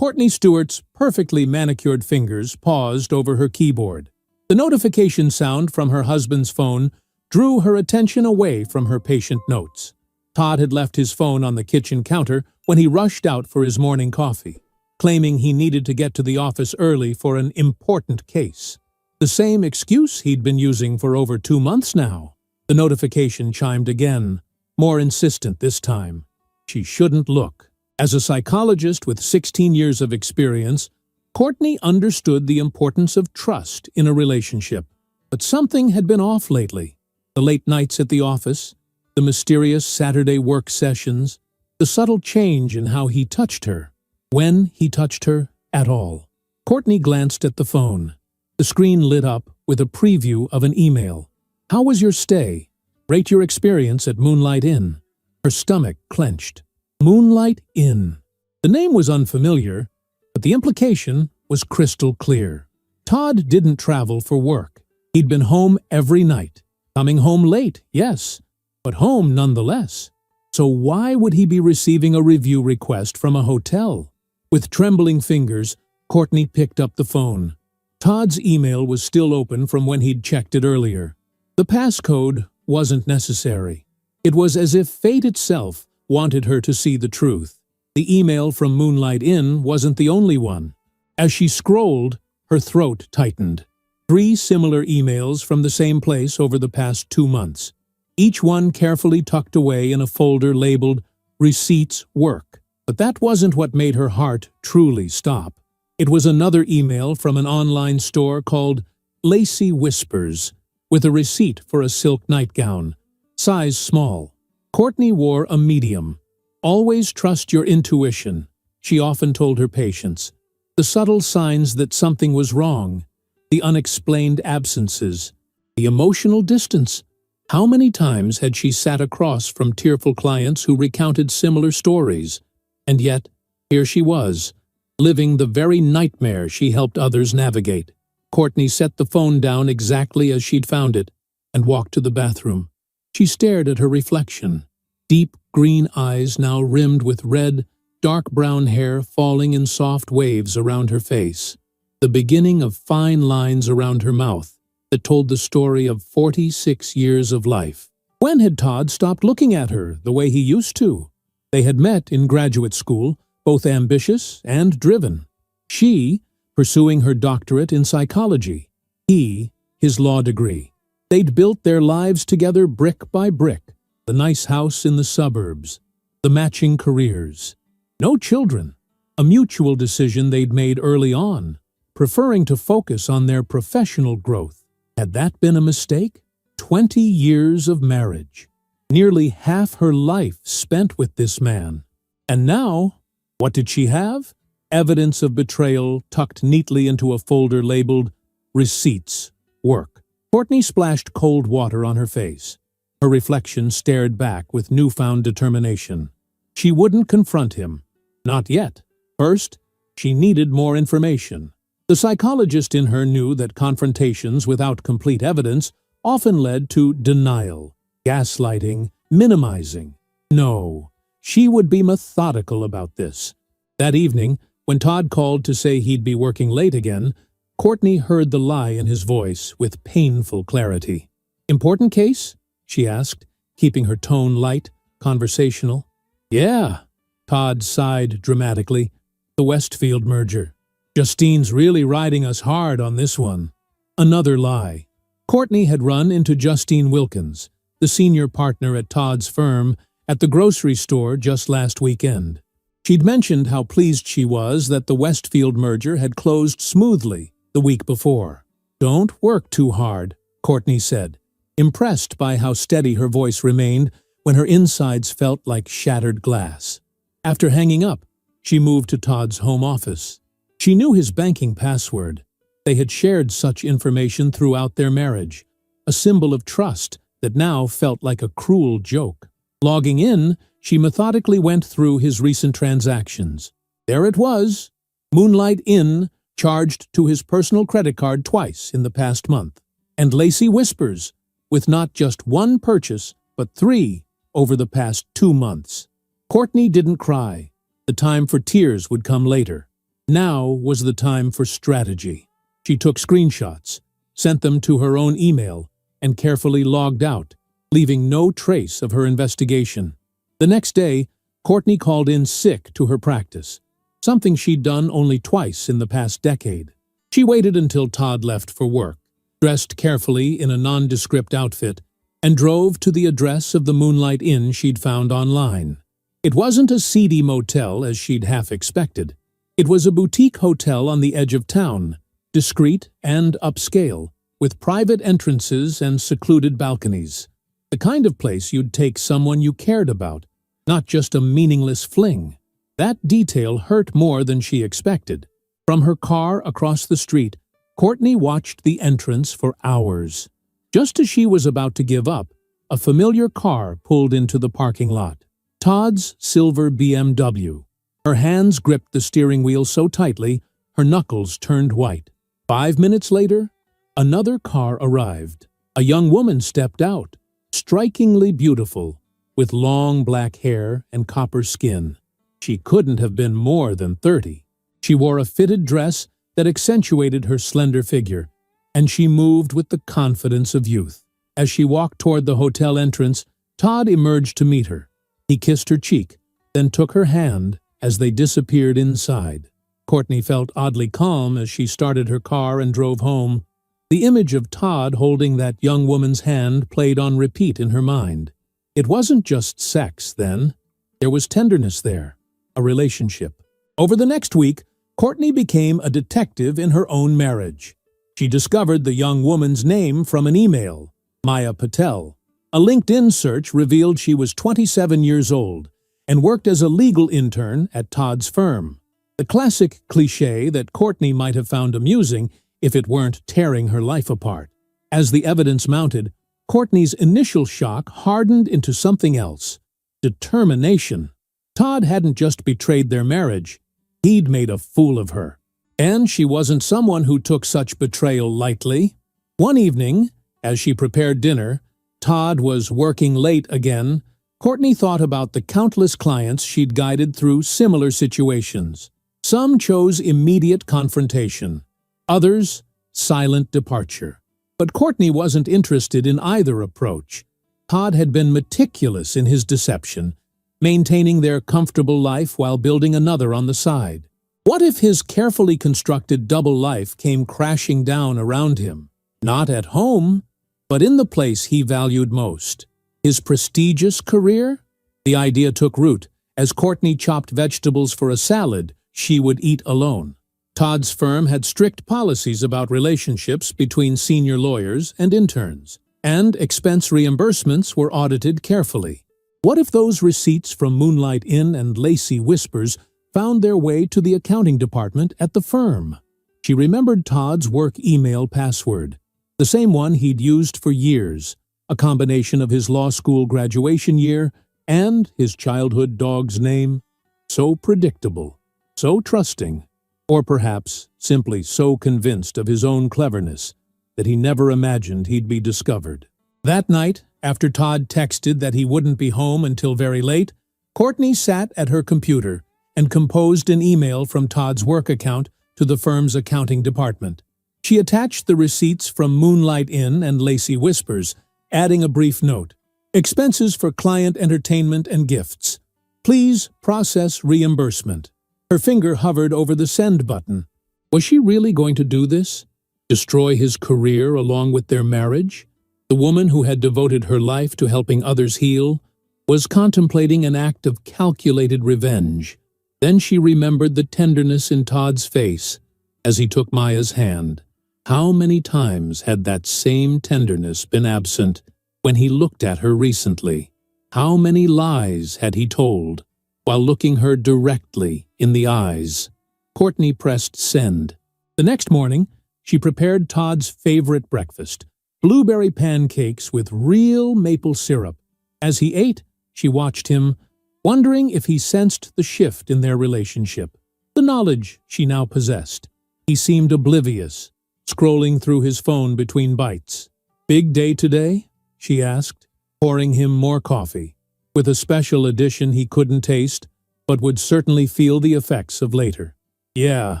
Courtney Stewart's perfectly manicured fingers paused over her keyboard. The notification sound from her husband's phone drew her attention away from her patient notes. Todd had left his phone on the kitchen counter when he rushed out for his morning coffee, claiming he needed to get to the office early for an important case. The same excuse he'd been using for over 2 months now. The notification chimed again, more insistent this time. She shouldn't look. As a psychologist with 16 years of experience, Courtney understood the importance of trust in a relationship. But something had been off lately. The late nights at the office, the mysterious Saturday work sessions, the subtle change in how he touched her, when he touched her at all. Courtney glanced at the phone. The screen lit up with a preview of an email. "How was your stay? Rate your experience at Moonlight Inn." Her stomach clenched. Moonlight Inn. The name was unfamiliar, but the implication was crystal clear. Todd didn't travel for work. He'd been home every night. Coming home late, yes, but home nonetheless. So why would he be receiving a review request from a hotel? With trembling fingers, Courtney picked up the phone. Todd's email was still open from when he'd checked it earlier. The passcode wasn't necessary. It was as if fate itself wanted her to see the truth. The email from Moonlight Inn wasn't the only one. As she scrolled, her throat tightened. 3 similar emails from the same place over the past 2 months. Each one carefully tucked away in a folder labeled Receipts Work. But that wasn't what made her heart truly stop. It was another email from an online store called Lacy Whispers, with a receipt for a silk nightgown, size small. Courtney wore a medium. "Always trust your intuition," she often told her patients. The subtle signs that something was wrong, the unexplained absences, the emotional distance. How many times had she sat across from tearful clients who recounted similar stories? And yet, here she was, living the very nightmare she helped others navigate. Courtney set the phone down exactly as she'd found it and walked to the bathroom. She stared at her reflection. Deep green eyes now rimmed with red, dark brown hair falling in soft waves around her face. The beginning of fine lines around her mouth that told the story of 46 years of life. When had Todd stopped looking at her the way he used to? They had met in graduate school, both ambitious and driven. She, pursuing her doctorate in psychology. He, his law degree. They'd built their lives together brick by brick. The nice house in the suburbs. The matching careers. No children. A mutual decision they'd made early on, preferring to focus on their professional growth. Had that been a mistake? 20 years of marriage. Nearly half her life spent with this man. And now, what did she have? Evidence of betrayal tucked neatly into a folder labeled Receipts Work. Courtney splashed cold water on her face. Her reflection stared back with newfound determination. She wouldn't confront him. Not yet. First, she needed more information. The psychologist in her knew that confrontations without complete evidence often led to denial, gaslighting, minimizing. No, she would be methodical about this. That evening, when Todd called to say he'd be working late again, Courtney heard the lie in his voice with painful clarity. "Important case?" she asked, keeping her tone light, conversational. "Yeah," Todd sighed dramatically. "The Westfield merger. Justine's really riding us hard on this one." Another lie. Courtney had run into Justine Wilkins, the senior partner at Todd's firm, at the grocery store just last weekend. She'd mentioned how pleased she was that the Westfield merger had closed smoothly the week before. "Don't work too hard," Courtney said, impressed by how steady her voice remained when her insides felt like shattered glass. After hanging up, she moved to Todd's home office. She knew his banking password. They had shared such information throughout their marriage, a symbol of trust that now felt like a cruel joke. Logging in, she methodically went through his recent transactions. There it was, Moonlight Inn, charged to his personal credit card twice in the past month, and Lacy Whispers, with not just one purchase, but 3 over the past 2 months. Courtney didn't cry. The time for tears would come later. Now was the time for strategy. She took screenshots, sent them to her own email, and carefully logged out, leaving no trace of her investigation. The next day, Courtney called in sick to her practice, something she'd done only twice in the past decade. She waited until Todd left for work, dressed carefully in a nondescript outfit, and drove to the address of the Moonlight Inn she'd found online. It wasn't a seedy motel as she'd half expected. It was a boutique hotel on the edge of town, discreet and upscale, with private entrances and secluded balconies. The kind of place you'd take someone you cared about, not just a meaningless fling. That detail hurt more than she expected. From her car across the street, Courtney watched the entrance for hours. Just as she was about to give up, a familiar car pulled into the parking lot. Todd's silver BMW. Her hands gripped the steering wheel so tightly, her knuckles turned white. 5 minutes later, another car arrived. A young woman stepped out, strikingly beautiful, with long black hair and copper skin. She couldn't have been more than 30. She wore a fitted dress that accentuated her slender figure, and she moved with the confidence of youth. As she walked toward the hotel entrance, Todd emerged to meet her. He kissed her cheek, then took her hand as they disappeared inside. Courtney felt oddly calm as she started her car and drove home. The image of Todd holding that young woman's hand played on repeat in her mind. It wasn't just sex, then. There was tenderness there, a relationship. Over the next week, Courtney became a detective in her own marriage. She discovered the young woman's name from an email, Maya Patel. A LinkedIn search revealed she was 27 years old and worked as a legal intern at Todd's firm. The classic cliché that Courtney might have found amusing if it weren't tearing her life apart. As the evidence mounted, Courtney's initial shock hardened into something else: determination. Todd hadn't just betrayed their marriage, he'd made a fool of her. And she wasn't someone who took such betrayal lightly. One evening, as she prepared dinner, Todd was working late again. Courtney thought about the countless clients she'd guided through similar situations. Some chose immediate confrontation, others silent departure. But Courtney wasn't interested in either approach. Todd had been meticulous in his deception, maintaining their comfortable life while building another on the side. What if his carefully constructed double life came crashing down around him? Not at home, but in the place he valued most. His prestigious career? The idea took root. As Courtney chopped vegetables for a salad she would eat alone. Todd's firm had strict policies about relationships between senior lawyers and interns, and expense reimbursements were audited carefully. What if those receipts from Moonlight Inn and Lacy Whispers found their way to the accounting department at the firm? She remembered Todd's work email password, the same one he'd used for years, a combination of his law school graduation year and his childhood dog's name. So predictable, so trusting, or perhaps simply so convinced of his own cleverness that he never imagined he'd be discovered. That night, after Todd texted that he wouldn't be home until very late, Courtney sat at her computer and composed an email from Todd's work account to the firm's accounting department. She attached the receipts from Moonlight Inn and Lacy Whispers, adding a brief note: expenses for client entertainment and gifts. Please process reimbursement. Her finger hovered over the send button. Was she really going to do this? Destroy his career along with their marriage? The woman who had devoted her life to helping others heal was contemplating an act of calculated revenge. Then she remembered the tenderness in Todd's face as he took Maya's hand. How many times had that same tenderness been absent when he looked at her recently? How many lies had he told while looking her directly in the eyes? Courtney pressed send. The next morning, she prepared Todd's favorite breakfast, blueberry pancakes with real maple syrup. As he ate, she watched him, wondering if he sensed the shift in their relationship, the knowledge she now possessed. He seemed oblivious, scrolling through his phone between bites. "Big day today?" she asked, pouring him more coffee, with a special addition he couldn't taste, but would certainly feel the effects of later. "Yeah,"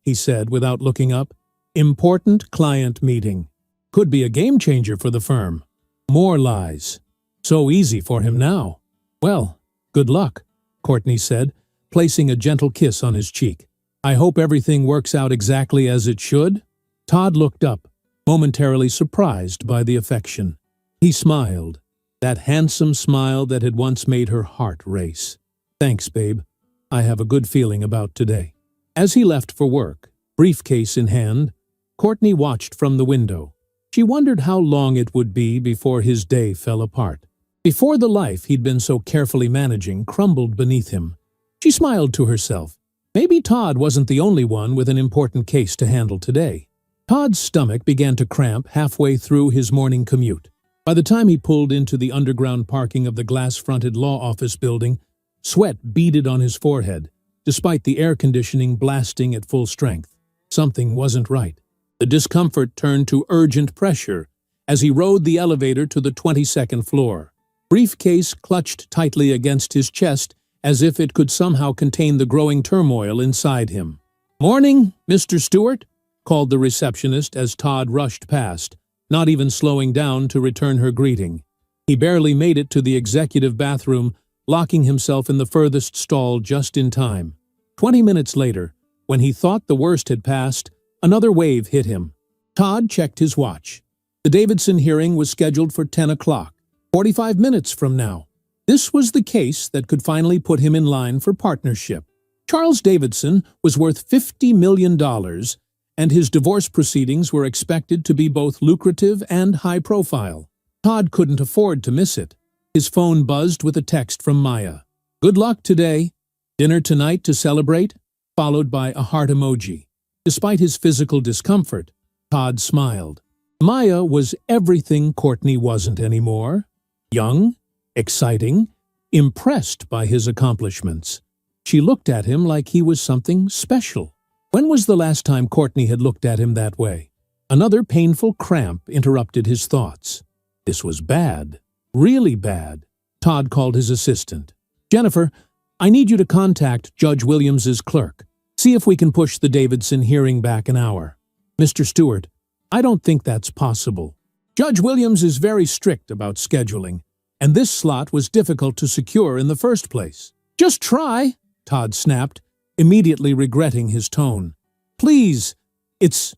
he said without looking up. Important client meeting. Could be a game changer for the firm. More lies. So easy for him now. Well, good luck, Courtney said, placing a gentle kiss on his cheek. I hope everything works out exactly as it should. Todd looked up, momentarily surprised by the affection. He smiled, that handsome smile that had once made her heart race. Thanks, babe. I have a good feeling about today. As he left for work, briefcase in hand, Courtney watched from the window. She wondered how long it would be before his day fell apart. Before the life he'd been so carefully managing crumbled beneath him. She smiled to herself. Maybe Todd wasn't the only one with an important case to handle today. Todd's stomach began to cramp halfway through his morning commute. By the time he pulled into the underground parking of the glass-fronted law office building, sweat beaded on his forehead, despite the air conditioning blasting at full strength. Something wasn't right. The discomfort turned to urgent pressure as he rode the elevator to the 22nd floor. Briefcase clutched tightly against his chest as if it could somehow contain the growing turmoil inside him. "Morning, Mr. Stewart," called the receptionist as Todd rushed past, not even slowing down to return her greeting. He barely made it to the executive bathroom, locking himself in the furthest stall just in time. 20 minutes later, when he thought the worst had passed, another wave hit him. Todd checked his watch. The Davidson hearing was scheduled for 10 o'clock, 45 minutes from now. This was the case that could finally put him in line for partnership. Charles Davidson was worth $50 million, and his divorce proceedings were expected to be both lucrative and high-profile. Todd couldn't afford to miss it. His phone buzzed with a text from Maya. "Good luck today. Dinner tonight to celebrate?" followed by a heart emoji. Despite his physical discomfort, Todd smiled. Maya was everything Courtney wasn't anymore. Young, exciting, impressed by his accomplishments. She looked at him like he was something special. When was the last time Courtney had looked at him that way? Another painful cramp interrupted his thoughts. This was bad. Really bad. Todd called his assistant. "Jennifer, I need you to contact Judge Williams's clerk. See if we can push the Davidson hearing back an hour." "Mr. Stewart, I don't think that's possible. Judge Williams is very strict about scheduling, and this slot was difficult to secure in the first place." "Just try," Todd snapped, immediately regretting his tone. "Please, it's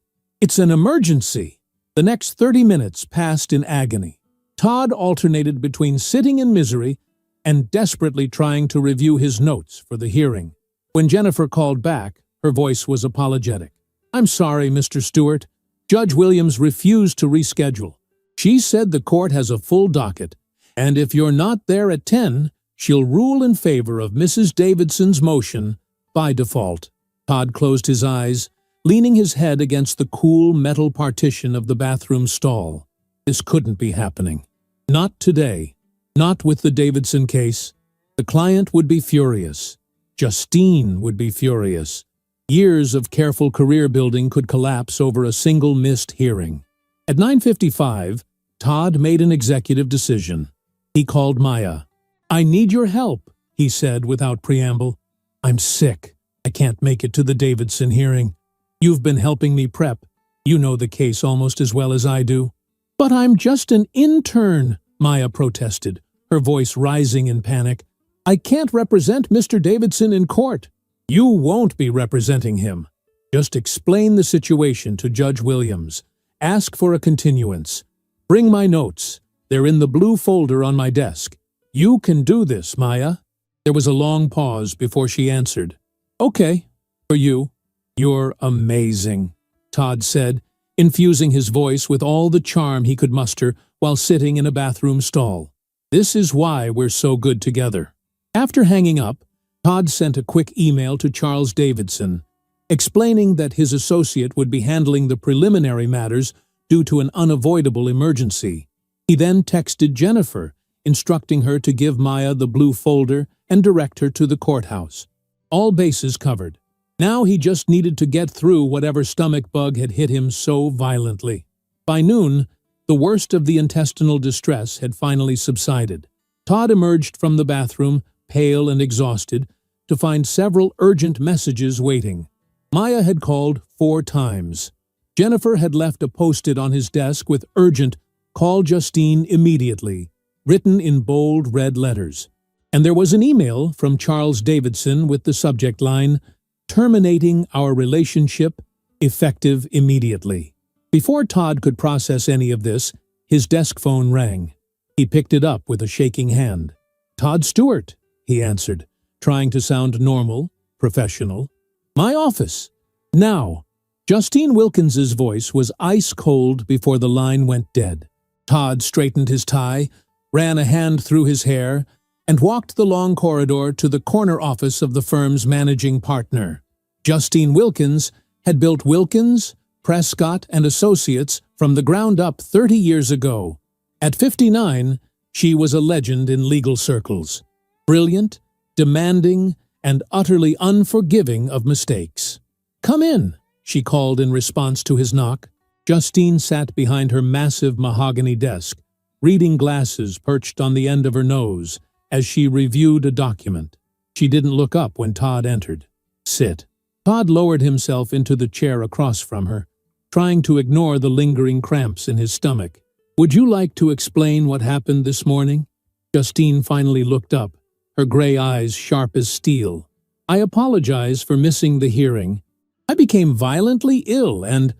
an emergency." The next 30 minutes passed in agony. Todd alternated between sitting in misery and desperately trying to review his notes for the hearing. When Jennifer called back, her voice was apologetic. "I'm sorry, Mr. Stewart. Judge Williams refused to reschedule. She said the court has a full docket, and if you're not there at 10, she'll rule in favor of Mrs. Davidson's motion by default." Todd closed his eyes, leaning his head against the cool metal partition of the bathroom stall. This couldn't be happening. Not today. Not with the Davidson case. The client would be furious. Justine would be furious. Years of careful career building could collapse over a single missed hearing. At 9:55, Todd made an executive decision. He called Maya. "I need your help," he said without preamble. "I'm sick. I can't make it to the Davidson hearing. You've been helping me prep. You know the case almost as well as I do." "But I'm just an intern," Maya protested, her voice rising in panic. "I can't represent Mr. Davidson in court." "You won't be representing him. Just explain the situation to Judge Williams. Ask for a continuance. Bring my notes. They're in the blue folder on my desk. You can do this, Maya." There was a long pause before she answered. "Okay, for you." "You're amazing," Todd said, infusing his voice with all the charm he could muster while sitting in a bathroom stall. "This is why we're so good together." After hanging up, Todd sent a quick email to Charles Davidson, explaining that his associate would be handling the preliminary matters due to an unavoidable emergency. He then texted Jennifer, instructing her to give Maya the blue folder and direct her to the courthouse. All bases covered. Now he just needed to get through whatever stomach bug had hit him so violently. By noon, the worst of the intestinal distress had finally subsided. Todd emerged from the bathroom, pale and exhausted, to find several urgent messages waiting. Maya had called 4 times. Jennifer had left a post-it on his desk with urgent, "Call Justine immediately," written in bold red letters. And there was an email from Charles Davidson with the subject line, "Terminating our relationship, effective immediately." Before Todd could process any of this, his desk phone rang. He picked it up with a shaking hand. "Todd Stewart," he answered, trying to sound normal, professional. "My office. Now." Justine Wilkins's voice was ice-cold before the line went dead. Todd straightened his tie, ran a hand through his hair, and walked the long corridor to the corner office of the firm's managing partner. Justine Wilkins had built Wilkins, Prescott, and Associates from the ground up 30 years ago. At 59, she was a legend in legal circles. Brilliant, demanding, and utterly unforgiving of mistakes. "Come in," she called in response to his knock. Justine sat behind her massive mahogany desk, reading glasses perched on the end of her nose as she reviewed a document. She didn't look up when Todd entered. "Sit." Todd lowered himself into the chair across from her, trying to ignore the lingering cramps in his stomach. "Would you like to explain what happened this morning?" Justine finally looked up, her gray eyes sharp as steel. "I apologize for missing the hearing. I became violently ill and—"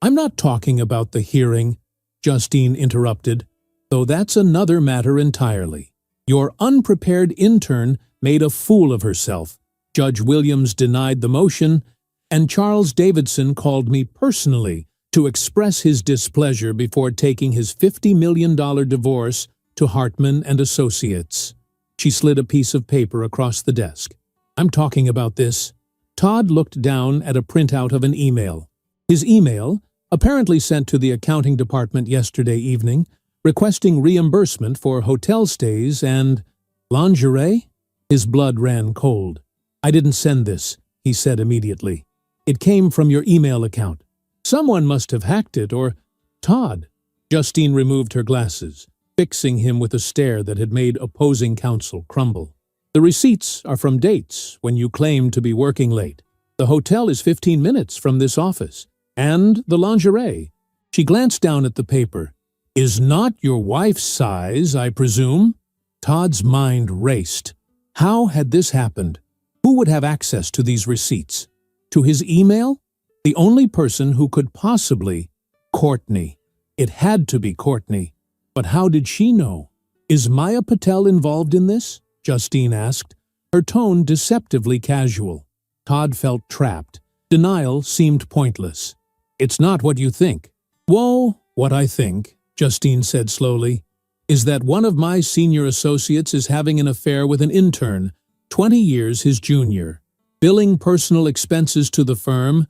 "I'm not talking about the hearing," Justine interrupted, "though that's another matter entirely. Your unprepared intern made a fool of herself. Judge Williams denied the motion, and Charles Davidson called me personally to express his displeasure before taking his $50 million divorce to Hartman and Associates." She slid a piece of paper across the desk. "I'm talking about this." Todd looked down at a printout of an email. His email, apparently sent to the accounting department yesterday evening, requesting reimbursement for hotel stays and lingerie? His blood ran cold. "I didn't send this," he said immediately. "It came from your email account. Someone must have hacked it or—" "Todd." Justine removed her glasses, fixing him with a stare that had made opposing counsel crumble. "The receipts are from dates when you claim to be working late. The hotel is 15 minutes from this office. And the lingerie." She glanced down at the paper. "Is not your wife's size, I presume?" Todd's mind raced. How had this happened? Who would have access to these receipts? To his email? The only person who could possibly— Courtney. It had to be Courtney. But how did she know? "Is Maya Patel involved in this?" Justine asked, her tone deceptively casual. Todd felt trapped. Denial seemed pointless. "It's not what you think." "Whoa, what I think," Justine said slowly, "is that one of my senior associates is having an affair with an intern, 20 years his junior, billing personal expenses to the firm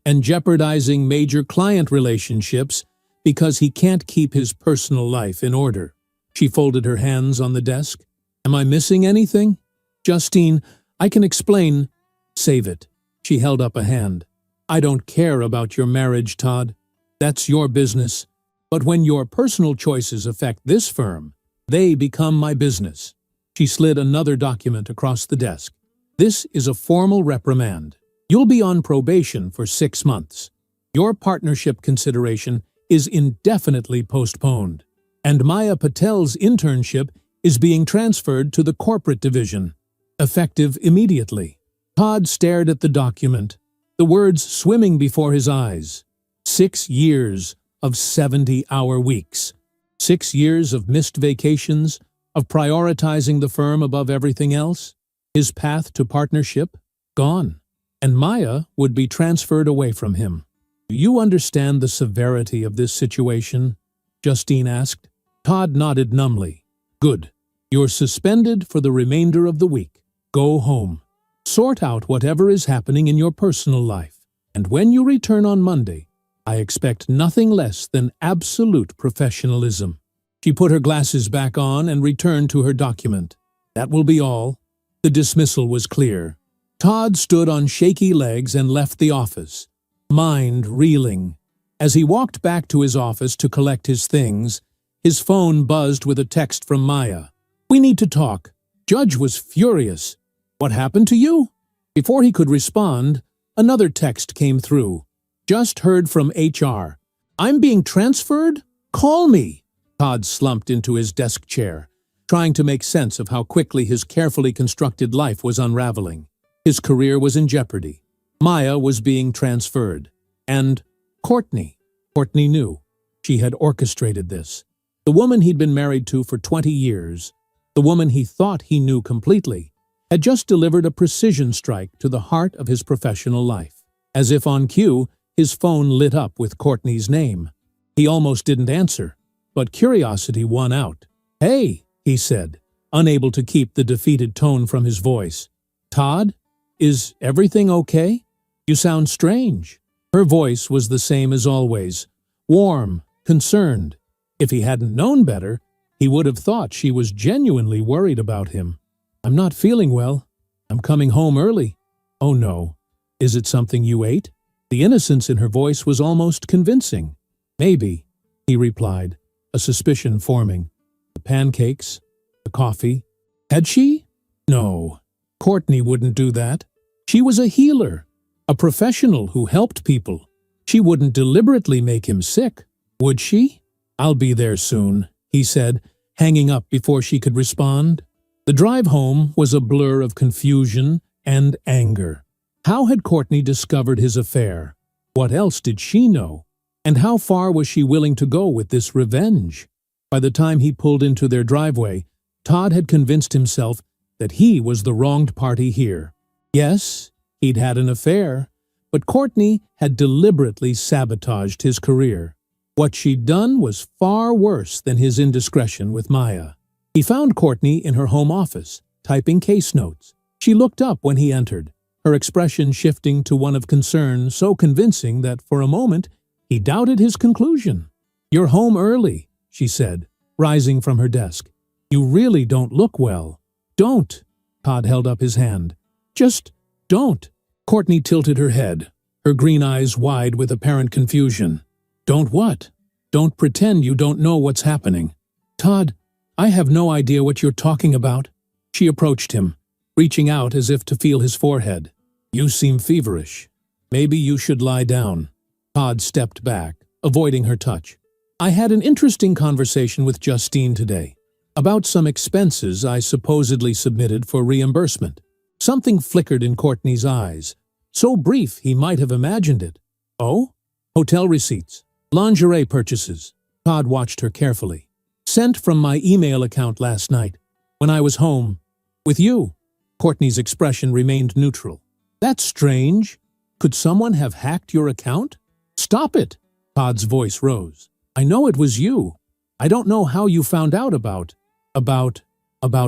and jeopardizing major client relationships because he can't keep his personal life in order." She folded her hands on the desk. "Am I missing anything?" "Justine, I can explain—" "Save it." She held up a hand. "I don't care about your marriage, Todd. That's your business. But when your personal choices affect this firm, they become my business." She slid another document across the desk. "This is a formal reprimand. You'll be on probation for 6 months. Your partnership consideration is indefinitely postponed. And Maya Patel's internship is being transferred to the corporate division, effective immediately." Todd stared at the document, the words swimming before his eyes. 6 years of 70-hour weeks. 6 years of missed vacations, of prioritizing the firm above everything else. His path to partnership, gone. And Maya would be transferred away from him. "Do you understand the severity of this situation?" Justine asked. Todd nodded numbly. "Good. You're suspended for the remainder of the week. Go home. Sort out whatever is happening in your personal life. And when you return on Monday, I expect nothing less than absolute professionalism." She put her glasses back on and returned to her document. "That will be all." The dismissal was clear. Todd stood on shaky legs and left the office, mind reeling. As he walked back to his office to collect his things, his phone buzzed with a text from Maya. "We need to talk." Judge was furious. "What happened to you?" Before he could respond, Another text came through. Just heard from HR. I'm being transferred? Call me. Todd slumped into his desk chair, trying to make sense of how quickly his carefully constructed life was unraveling. His career was in jeopardy. Maya was being transferred. And Courtney. Courtney knew. She had orchestrated this. The woman he'd been married to for 20 years, the woman he thought he knew completely, had just delivered a precision strike to the heart of his professional life. As if on cue, his phone lit up with Courtney's name. He almost didn't answer, but curiosity won out. Hey, he said, unable to keep the defeated tone from his voice. Todd, is everything okay? You sound strange. Her voice was the same as always, warm, concerned. If he hadn't known better, he would have thought she was genuinely worried about him. I'm not feeling well. I'm coming home early. Oh no. Is it something you ate? The innocence in her voice was almost convincing. Maybe, he replied, a suspicion forming. The pancakes, the coffee. Had she? No. Courtney wouldn't do that. She was a healer, a professional who helped people. She wouldn't deliberately make him sick, would she? I'll be there soon, he said, hanging up before she could respond. The drive home was a blur of confusion and anger. How had Courtney discovered his affair? What else did she know? And how far was she willing to go with this revenge? By the time he pulled into their driveway, Todd had convinced himself that he was the wronged party here. Yes, he'd had an affair, but Courtney had deliberately sabotaged his career. What she'd done was far worse than his indiscretion with Maya. He found Courtney in her home office, typing case notes. She looked up when he entered, her expression shifting to one of concern so convincing that for a moment he doubted his conclusion. You're home early, she said, rising from her desk. You really don't look well. Don't. Todd held up his hand. Just don't. Courtney tilted her head, her green eyes wide with apparent confusion. Don't what? Don't pretend you don't know what's happening. Todd, I have no idea what you're talking about. She approached him, reaching out as if to feel his forehead. You seem feverish. Maybe you should lie down. Todd stepped back, avoiding her touch. I had an interesting conversation with Justine today, about some expenses I supposedly submitted for reimbursement. Something flickered in Courtney's eyes, so brief he might have imagined it. Oh? Hotel receipts. Lingerie purchases. Todd watched her carefully. Sent from my email account last night, when I was home. With you. Courtney's expression remained neutral. That's strange. Could someone have hacked your account? Stop it. Todd's voice rose. I know it was you. I don't know how you found out about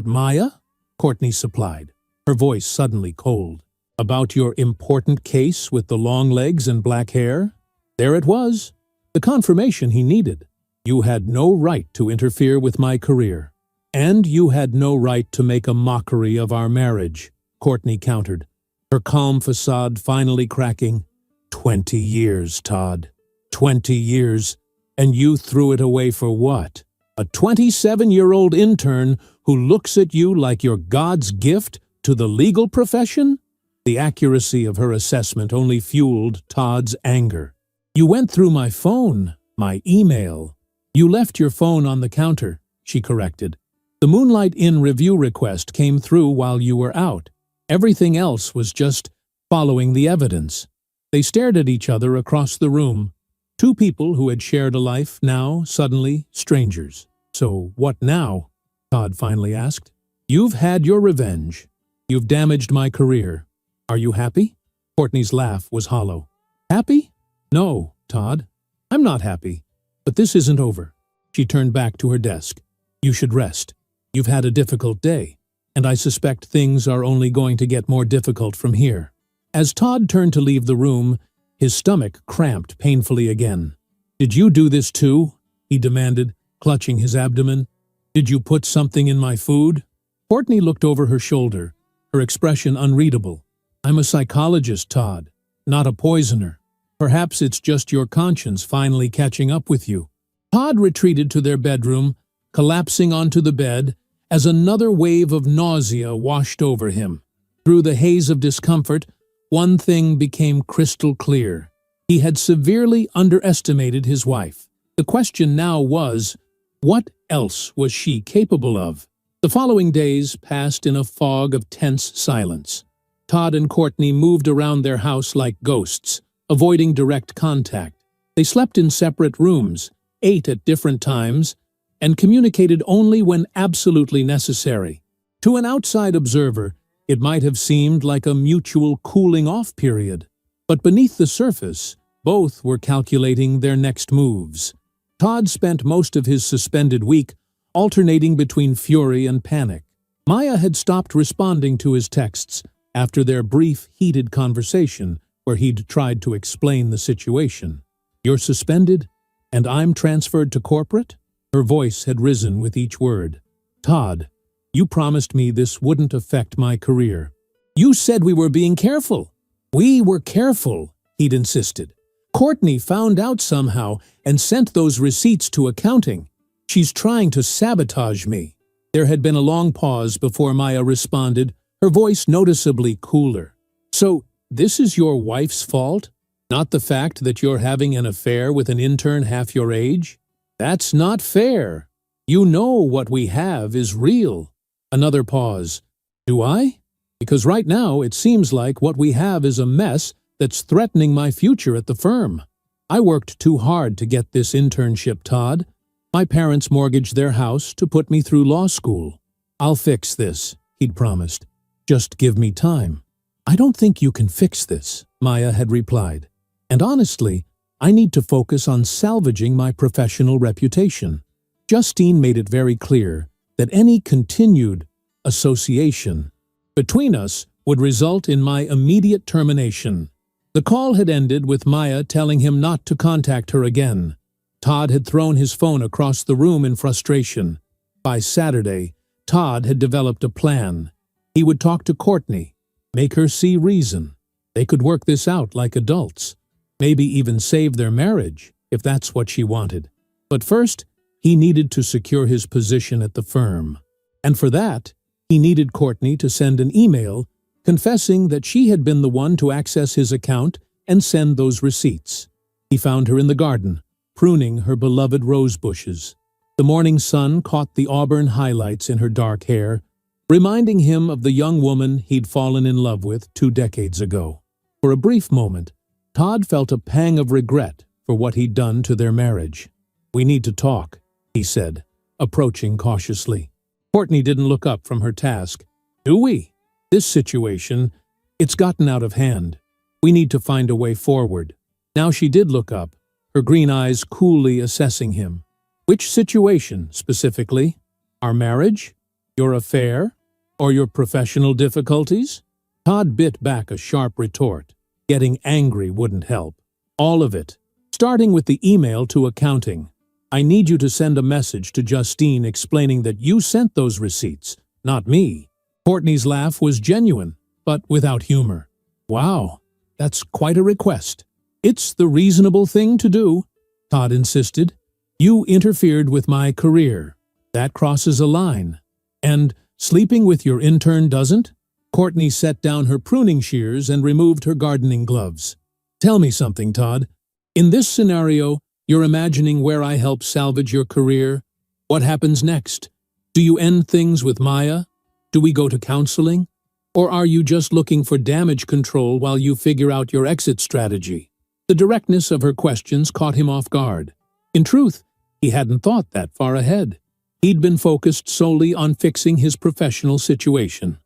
Maya? Courtney supplied, her voice suddenly cold. About your important case with the long legs and black hair? There it was. The confirmation he needed. You had no right to interfere with my career. And you had no right to make a mockery of our marriage, Courtney countered, her calm facade finally cracking. 20 years, Todd. 20 years. And you threw it away for what? A 27-year-old intern who looks at you like you're God's gift to the legal profession? The accuracy of her assessment only fueled Todd's anger. You went through my phone, my email. You left your phone on the counter, she corrected. The Moonlight Inn review request came through while you were out. Everything else was just following the evidence. They stared at each other across the room. Two people who had shared a life, now, suddenly, strangers. So what now? Todd finally asked. You've had your revenge. You've damaged my career. Are you happy? Courtney's laugh was hollow. Happy? No, Todd. I'm not happy. But this isn't over. She turned back to her desk. You should rest. You've had a difficult day, and I suspect things are only going to get more difficult from here. As Todd turned to leave the room, his stomach cramped painfully again. Did you do this too? He demanded, clutching his abdomen. Did you put something in my food? Courtney looked over her shoulder, her expression unreadable. I'm a psychologist, Todd, not a poisoner. Perhaps it's just your conscience finally catching up with you. Todd retreated to their bedroom, collapsing onto the bed as another wave of nausea washed over him. Through the haze of discomfort, one thing became crystal clear. He had severely underestimated his wife. The question now was, what else was she capable of? The following days passed in a fog of tense silence. Todd and Courtney moved around their house like ghosts, avoiding direct contact. They slept in separate rooms, ate at different times, and communicated only when absolutely necessary. To an outside observer, it might have seemed like a mutual cooling-off period. But beneath the surface, both were calculating their next moves. Todd spent most of his suspended week alternating between fury and panic. Maya had stopped responding to his texts after their brief, heated conversation where he'd tried to explain the situation. "You're suspended, and I'm transferred to corporate?" Her voice had risen with each word. "Todd, you promised me this wouldn't affect my career." "You said we were being careful." "We were careful," he'd insisted. "Courtney found out somehow and sent those receipts to accounting. She's trying to sabotage me." There had been a long pause before Maya responded, her voice noticeably cooler. "So, this is your wife's fault? Not the fact that you're having an affair with an intern half your age? That's not fair. You know what we have is real." Another pause. "Do I? Because right now it seems like what we have is a mess that's threatening my future at the firm. I worked too hard to get this internship, Todd. My parents mortgaged their house to put me through law school. I'll fix this," he'd promised. "Just give me time." "I don't think you can fix this," Maya had replied. "And honestly, I need to focus on salvaging my professional reputation." Justine made it very clear that any continued association between us would result in my immediate termination. The call had ended with Maya telling him not to contact her again. Todd had thrown his phone across the room in frustration. By Saturday, Todd had developed a plan. He would talk to Courtney, make her see reason. They could work this out like adults, maybe even save their marriage, if that's what she wanted. But first, he needed to secure his position at the firm. And for that, he needed Courtney to send an email confessing that she had been the one to access his account and send those receipts. He found her in the garden, pruning her beloved rose bushes. The morning sun caught the auburn highlights in her dark hair, reminding him of the young woman he'd fallen in love with 2 decades ago. For a brief moment, Todd felt a pang of regret for what he'd done to their marriage. "We need to talk," he said, approaching cautiously. Courtney didn't look up from her task. "Do we? This situation, it's gotten out of hand. We need to find a way forward." Now she did look up, her green eyes coolly assessing him. "Which situation, specifically? Our marriage? Your affair? Or your professional difficulties?" Todd bit back a sharp retort. Getting angry wouldn't help. "All of it. Starting with the email to accounting. I need you to send a message to Justine explaining that you sent those receipts, not me." Courtney's laugh was genuine, but without humor. "Wow, that's quite a request." "It's the reasonable thing to do," Todd insisted. "You interfered with my career. That crosses a line. And sleeping with your intern doesn't?" Courtney set down her pruning shears and removed her gardening gloves. "Tell me something, Todd. In this scenario, you're imagining where I help salvage your career. What happens next? Do you end things with Maya? Do we go to counseling? Or are you just looking for damage control while you figure out your exit strategy?" The directness of her questions caught him off guard. In truth, he hadn't thought that far ahead. He'd been focused solely on fixing his professional situation.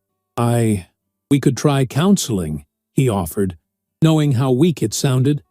We could try counseling," he offered, knowing how weak it sounded.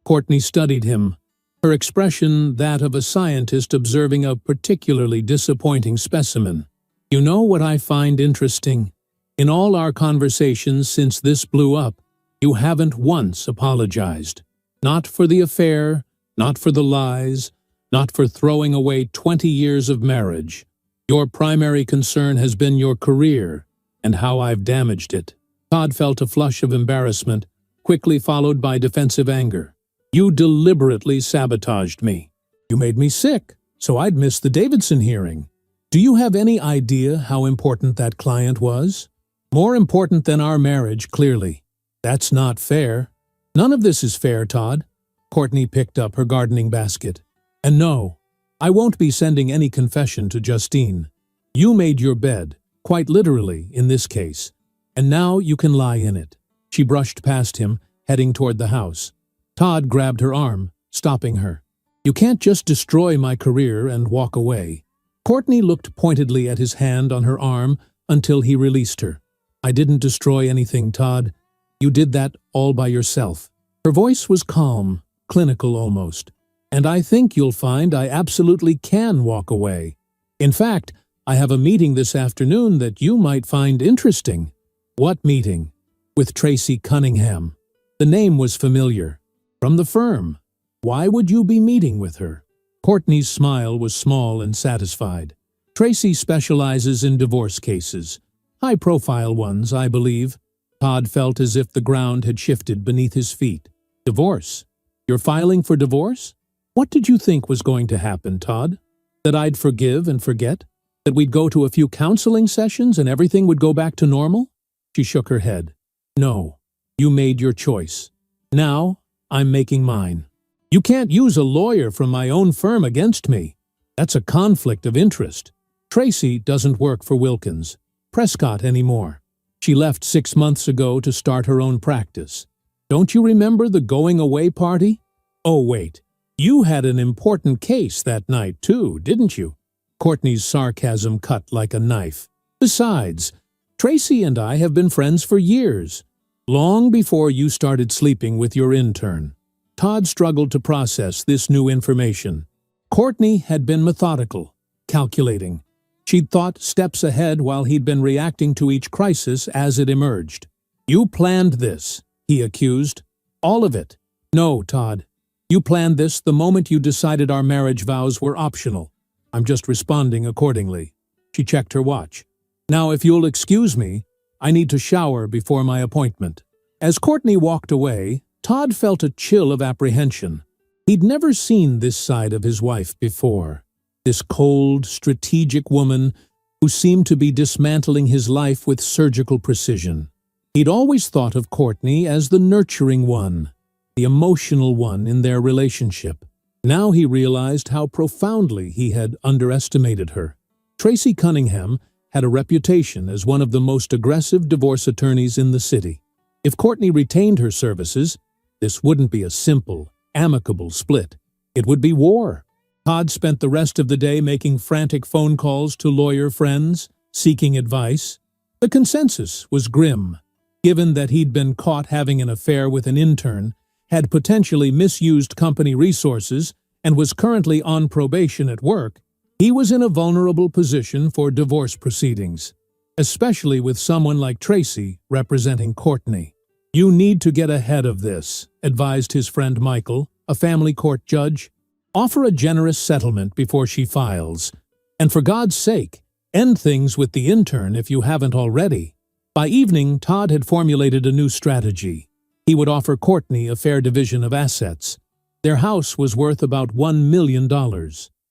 Courtney studied him, her expression that of a scientist observing a particularly disappointing specimen. "You know what I find interesting? In all our conversations since this blew up, you haven't once apologized. Not for the affair, not for the lies, not for throwing away 20 years of marriage. Your primary concern has been your career and how I've damaged it." Todd felt a flush of embarrassment, quickly followed by defensive anger. "You deliberately sabotaged me. You made me sick, so I'd miss the Davidson hearing. Do you have any idea how important that client was? More important than our marriage, clearly. That's not fair. None of this is fair, Todd. Courtney picked up her gardening basket. And no, I won't be sending any confession to Justine. You made your bed, quite literally in this case, and now you can lie in it. She brushed past him, heading toward the house. Todd grabbed her arm, stopping her. You can't just destroy my career and walk away. Courtney looked pointedly at his hand on her arm until he released her. I didn't destroy anything, Todd. You did that all by yourself. Her voice was calm, clinical almost. And I think you'll find I absolutely can walk away. In fact, I have a meeting this afternoon that you might find interesting. What meeting? With Tracy Cunningham. The name was familiar. From the firm. Why would you be meeting with her? Courtney's smile was small and satisfied. Tracy specializes in divorce cases. High-profile ones, I believe. Todd felt as if the ground had shifted beneath his feet. Divorce? You're filing for divorce? What did you think was going to happen, Todd? That I'd forgive and forget? That we'd go to a few counseling sessions and everything would go back to normal? She shook her head. No, you made your choice. Now, I'm making mine. You can't use a lawyer from my own firm against me. That's a conflict of interest. Tracy doesn't work for Wilkins Prescott anymore. She left 6 months ago to start her own practice. Don't you remember the going-away party? Oh, wait. You had an important case that night, too, didn't you? Courtney's sarcasm cut like a knife. Besides, Tracy and I have been friends for years, long before you started sleeping with your intern. Todd struggled to process this new information. Courtney had been methodical, calculating. She'd thought steps ahead while he'd been reacting to each crisis as it emerged. You planned this, he accused. All of it. No, Todd. You planned this the moment you decided our marriage vows were optional. I'm just responding accordingly. She checked her watch. Now, if you'll excuse me, I need to shower before my appointment. As Courtney walked away, Todd felt a chill of apprehension. He'd never seen this side of his wife before. This cold, strategic woman who seemed to be dismantling his life with surgical precision. He'd always thought of Courtney as the nurturing one, the emotional one in their relationship. Now he realized how profoundly he had underestimated her. Tracy Cunningham had a reputation as one of the most aggressive divorce attorneys in the city. If Courtney retained her services, this wouldn't be a simple, amicable split. It would be war. Todd spent the rest of the day making frantic phone calls to lawyer friends, seeking advice. The consensus was grim. Given that he'd been caught having an affair with an intern, had potentially misused company resources, and was currently on probation at work, he was in a vulnerable position for divorce proceedings, especially with someone like Tracy representing Courtney. You need to get ahead of this, advised his friend Michael, a family court judge. Offer a generous settlement before she files. And for God's sake, end things with the intern if you haven't already. By evening, Todd had formulated a new strategy. He would offer Courtney a fair division of assets. Their house was worth about $1 million.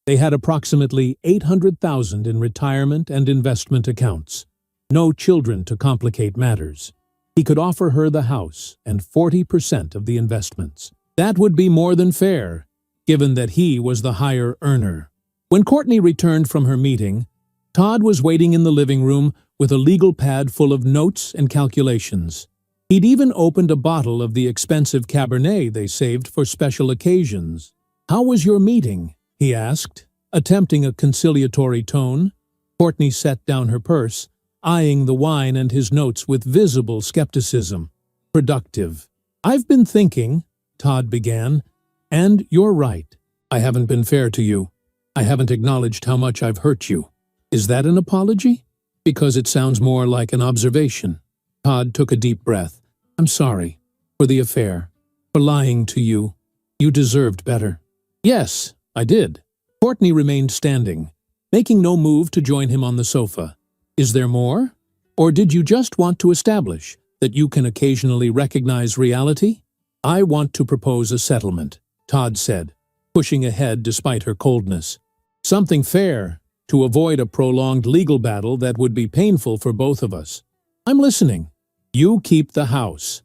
They had approximately $800,000 in retirement and investment accounts. No children to complicate matters. He could offer her the house and 40% of the investments. That would be more than fair, given that he was the higher earner. When Courtney returned from her meeting, Todd was waiting in the living room with a legal pad full of notes and calculations. He'd even opened a bottle of the expensive Cabernet they saved for special occasions. "How was your meeting?" he asked, attempting a conciliatory tone. Courtney set down her purse, eyeing the wine and his notes with visible skepticism. "Productive. I've been thinking," Todd began, "and you're right. I haven't been fair to you. I haven't acknowledged how much I've hurt you. Is that an apology? Because it sounds more like an observation." Todd took a deep breath. "I'm sorry. For the affair. For lying to you. You deserved better." "Yes, I did." Courtney remained standing, making no move to join him on the sofa. "Is there more? Or did you just want to establish that you can occasionally recognize reality?" "I want to propose a settlement," Todd said, pushing ahead despite her coldness. "Something fair, to avoid a prolonged legal battle that would be painful for both of us." "I'm listening." "You keep the house.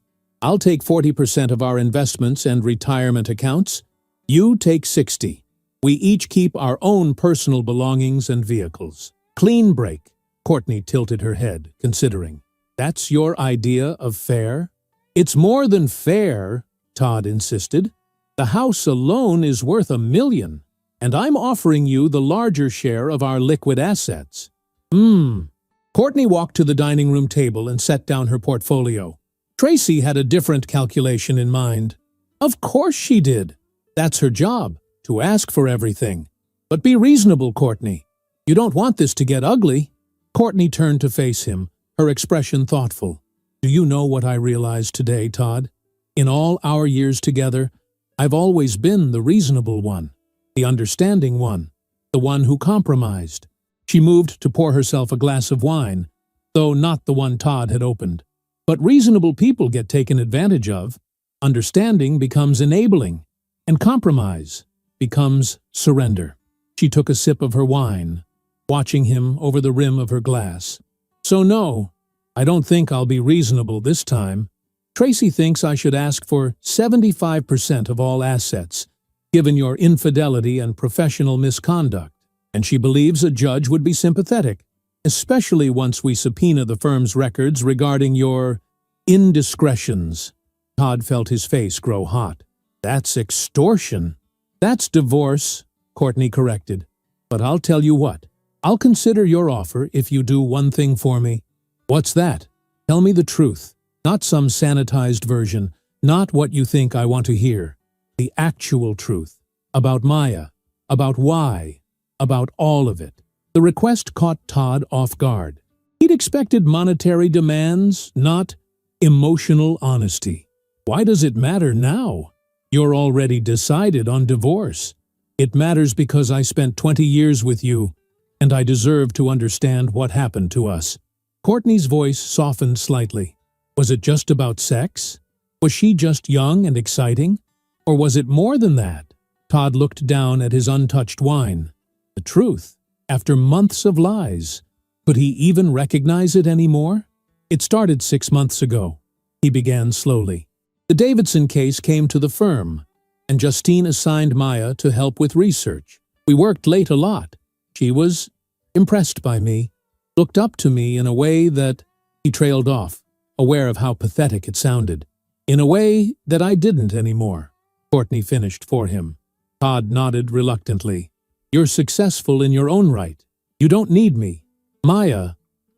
I'll take 40% of our investments and retirement accounts. You take 60. We each keep our own personal belongings and vehicles. Clean break. Courtney tilted her head, considering. That's your idea of fair? It's more than fair, Todd insisted. The house alone is worth $1 million, and I'm offering you the larger share of our liquid assets. Courtney walked to the dining room table and set down her portfolio. Tracy had a different calculation in mind. Of course she did. That's her job, to ask for everything. But be reasonable, Courtney. You don't want this to get ugly. Courtney turned to face him, her expression thoughtful. Do you know what I realized today, Todd? In all our years together, I've always been the reasonable one, the understanding one, the one who compromised. She moved to pour herself a glass of wine, though not the one Todd had opened. But reasonable people get taken advantage of. Understanding becomes enabling, and compromise becomes surrender. She took a sip of her wine, watching him over the rim of her glass. So no, I don't think I'll be reasonable this time. Tracy thinks I should ask for 75% of all assets, given your infidelity and professional misconduct. And she believes a judge would be sympathetic, especially once we subpoena the firm's records regarding your indiscretions. Todd felt his face grow hot. That's extortion. That's divorce, Courtney corrected. But I'll tell you what, I'll consider your offer if you do one thing for me. What's that? Tell me the truth, not some sanitized version, not what you think I want to hear. The actual truth. About Maya, about why, about all of it. The request caught Todd off guard. He'd expected monetary demands, not emotional honesty. Why does it matter now? You're already decided on divorce. It matters because I spent 20 years with you, and I deserve to understand what happened to us. Courtney's voice softened slightly. Was it just about sex? Was she just young and exciting? Or was it more than that? Todd looked down at his untouched wine. The truth, after months of lies. Could he even recognize it anymore? It started 6 months ago. He began slowly. The Davidson case came to the firm, and Justine assigned Maya to help with research. We worked late a lot. She was impressed by me, looked up to me in a way that... He trailed off, aware of how pathetic it sounded. In a way that I didn't anymore. Courtney finished for him. Todd nodded reluctantly. You're successful in your own right. You don't need me. Maya...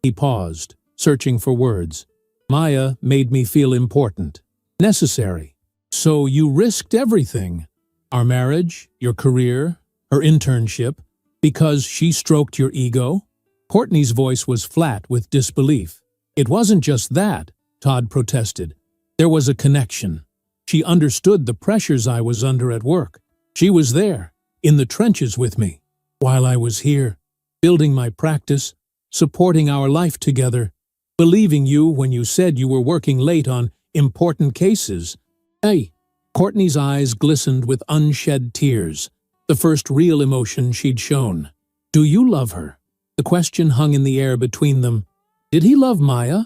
He paused, searching for words. Maya made me feel important. Necessary. So you risked everything. Our marriage, your career, her internship, because she stroked your ego? Courtney's voice was flat with disbelief. It wasn't just that, Todd protested. There was a connection. She understood the pressures I was under at work. She was there, in the trenches with me, while I was here, building my practice, supporting our life together, believing you when you said you were working late on important cases. Hey, Courtney's eyes glistened with unshed tears, the first real emotion she'd shown. Do you love her? The question hung in the air between them. Did he love Maya?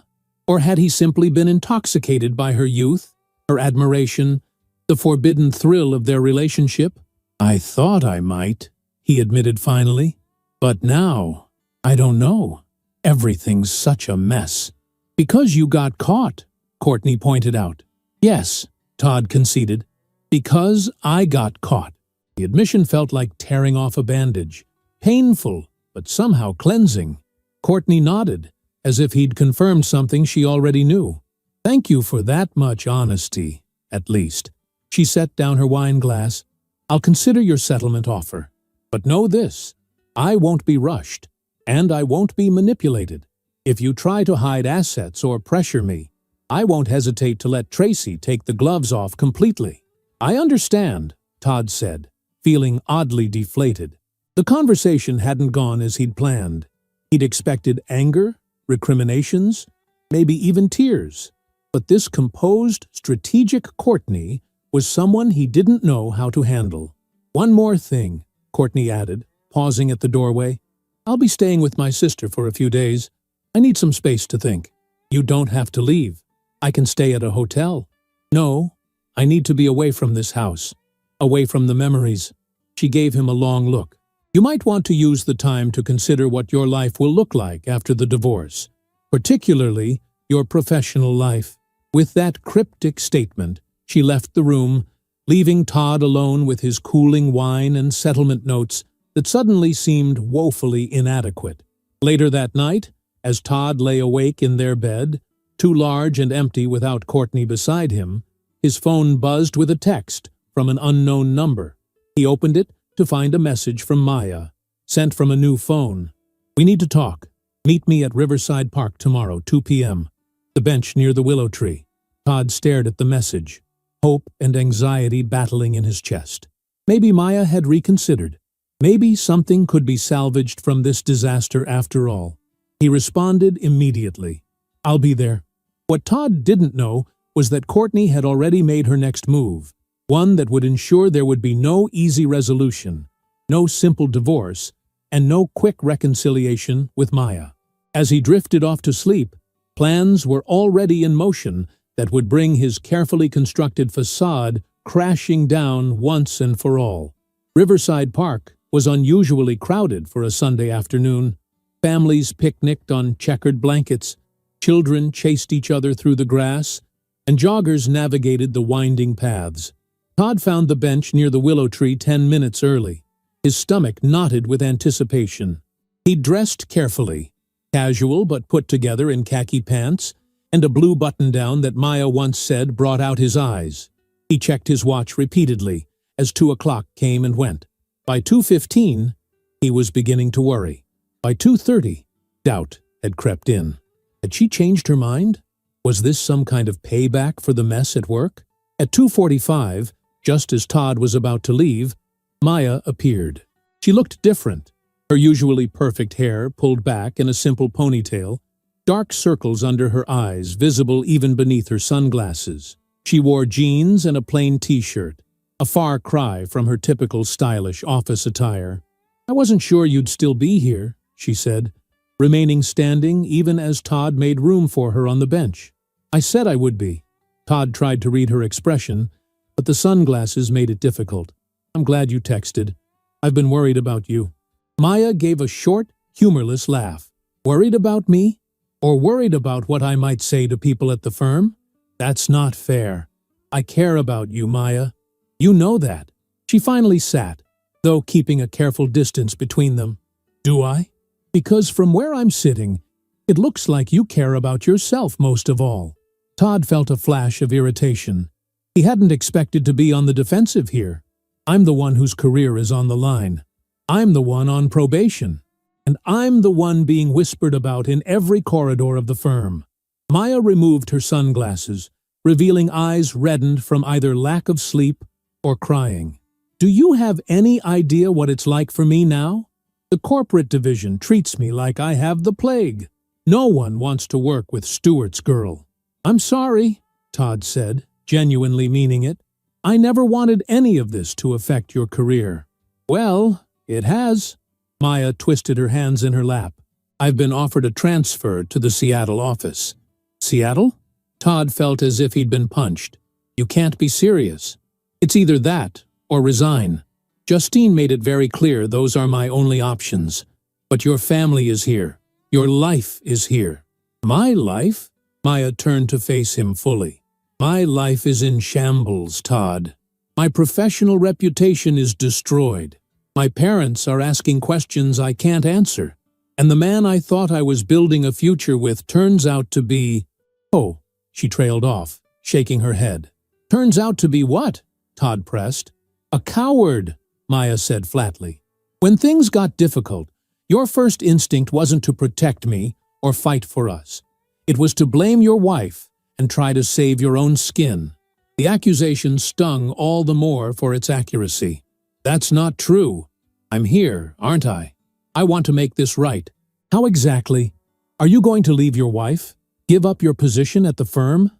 Or had he simply been intoxicated by her youth, her admiration, the forbidden thrill of their relationship? I thought I might, he admitted finally. But now, I don't know. Everything's such a mess. Because you got caught, Courtney pointed out. Yes, Todd conceded. Because I got caught. The admission felt like tearing off a bandage. Painful, but somehow cleansing. Courtney nodded, as if he'd confirmed something she already knew. Thank you for that much honesty, at least. She set down her wine glass. I'll consider your settlement offer. But know this, I won't be rushed, and I won't be manipulated. If you try to hide assets or pressure me, I won't hesitate to let Tracy take the gloves off completely. I understand, Todd said, feeling oddly deflated. The conversation hadn't gone as he'd planned. He'd expected anger, recriminations, maybe even tears. But this composed, strategic Courtney was someone he didn't know how to handle. One more thing, Courtney added, pausing at the doorway. I'll be staying with my sister for a few days. I need some space to think. You don't have to leave. I can stay at a hotel. No, I need to be away from this house, away from the memories. She gave him a long look. You might want to use the time to consider what your life will look like after the divorce, particularly your professional life. With that cryptic statement, she left the room, leaving Todd alone with his cooling wine and settlement notes that suddenly seemed woefully inadequate. Later that night, as Todd lay awake in their bed, too large and empty without Courtney beside him, his phone buzzed with a text from an unknown number. He opened it to find a message from Maya, sent from a new phone. We need to talk. Meet me at Riverside Park tomorrow, 2 p.m. The bench near the willow tree. Todd stared at the message, hope and anxiety battling in his chest. Maybe Maya had reconsidered. Maybe something could be salvaged from this disaster after all. He responded immediately. I'll be there. What Todd didn't know was that Courtney had already made her next move, one that would ensure there would be no easy resolution, no simple divorce, and no quick reconciliation with Maya. As he drifted off to sleep, plans were already in motion that would bring his carefully constructed facade crashing down once and for all. Riverside Park was unusually crowded for a Sunday afternoon. Families picnicked on checkered blankets, children chased each other through the grass, and joggers navigated the winding paths. Todd found the bench near the willow tree 10 minutes early. His stomach knotted with anticipation. He dressed carefully, casual but put together in khaki pants, and a blue button-down that Maya once said brought out his eyes. He checked his watch repeatedly as 2 o'clock came and went. By 2:15, he was beginning to worry. By 2:30, doubt had crept in. Had she changed her mind? Was this some kind of payback for the mess at work? At 2:45, just as Todd was about to leave, Maya appeared. She looked different. Her usually perfect hair pulled back in a simple ponytail, dark circles under her eyes visible even beneath her sunglasses. She wore jeans and a plain t-shirt, a far cry from her typical stylish office attire. I wasn't sure you'd still be here, she said, remaining standing even as Todd made room for her on the bench. I said I would be. Todd tried to read her expression, but the sunglasses made it difficult. I'm glad you texted. I've been worried about you. Maya gave a short, humorless laugh. Worried about me? Or worried about what I might say to people at the firm? That's not fair. I care about you, Maya. You know that. She finally sat, though keeping a careful distance between them. Do I? Because from where I'm sitting, it looks like you care about yourself most of all. Todd felt a flash of irritation. He hadn't expected to be on the defensive here. I'm the one whose career is on the line. I'm the one on probation. And I'm the one being whispered about in every corridor of the firm. Maya removed her sunglasses, revealing eyes reddened from either lack of sleep or crying. Do you have any idea what it's like for me now? The corporate division treats me like I have the plague. No one wants to work with Stewart's girl. I'm sorry, Todd said, genuinely meaning it. I never wanted any of this to affect your career. Well, it has. Maya twisted her hands in her lap. I've been offered a transfer to the Seattle office. Seattle? Todd felt as if he'd been punched. You can't be serious. It's either that or resign. Justine made it very clear those are my only options. But your family is here. Your life is here. My life? Maya turned to face him fully. My life is in shambles, Todd. My professional reputation is destroyed. My parents are asking questions I can't answer. And the man I thought I was building a future with turns out to be… Oh, she trailed off, shaking her head. Turns out to be what? Todd pressed. A coward, Maya said flatly. When things got difficult, your first instinct wasn't to protect me or fight for us. It was to blame your wife and try to save your own skin. The accusation stung all the more for its accuracy. That's not true. I'm here, aren't I? I want to make this right. How exactly? Are you going to leave your wife? Give up your position at the firm?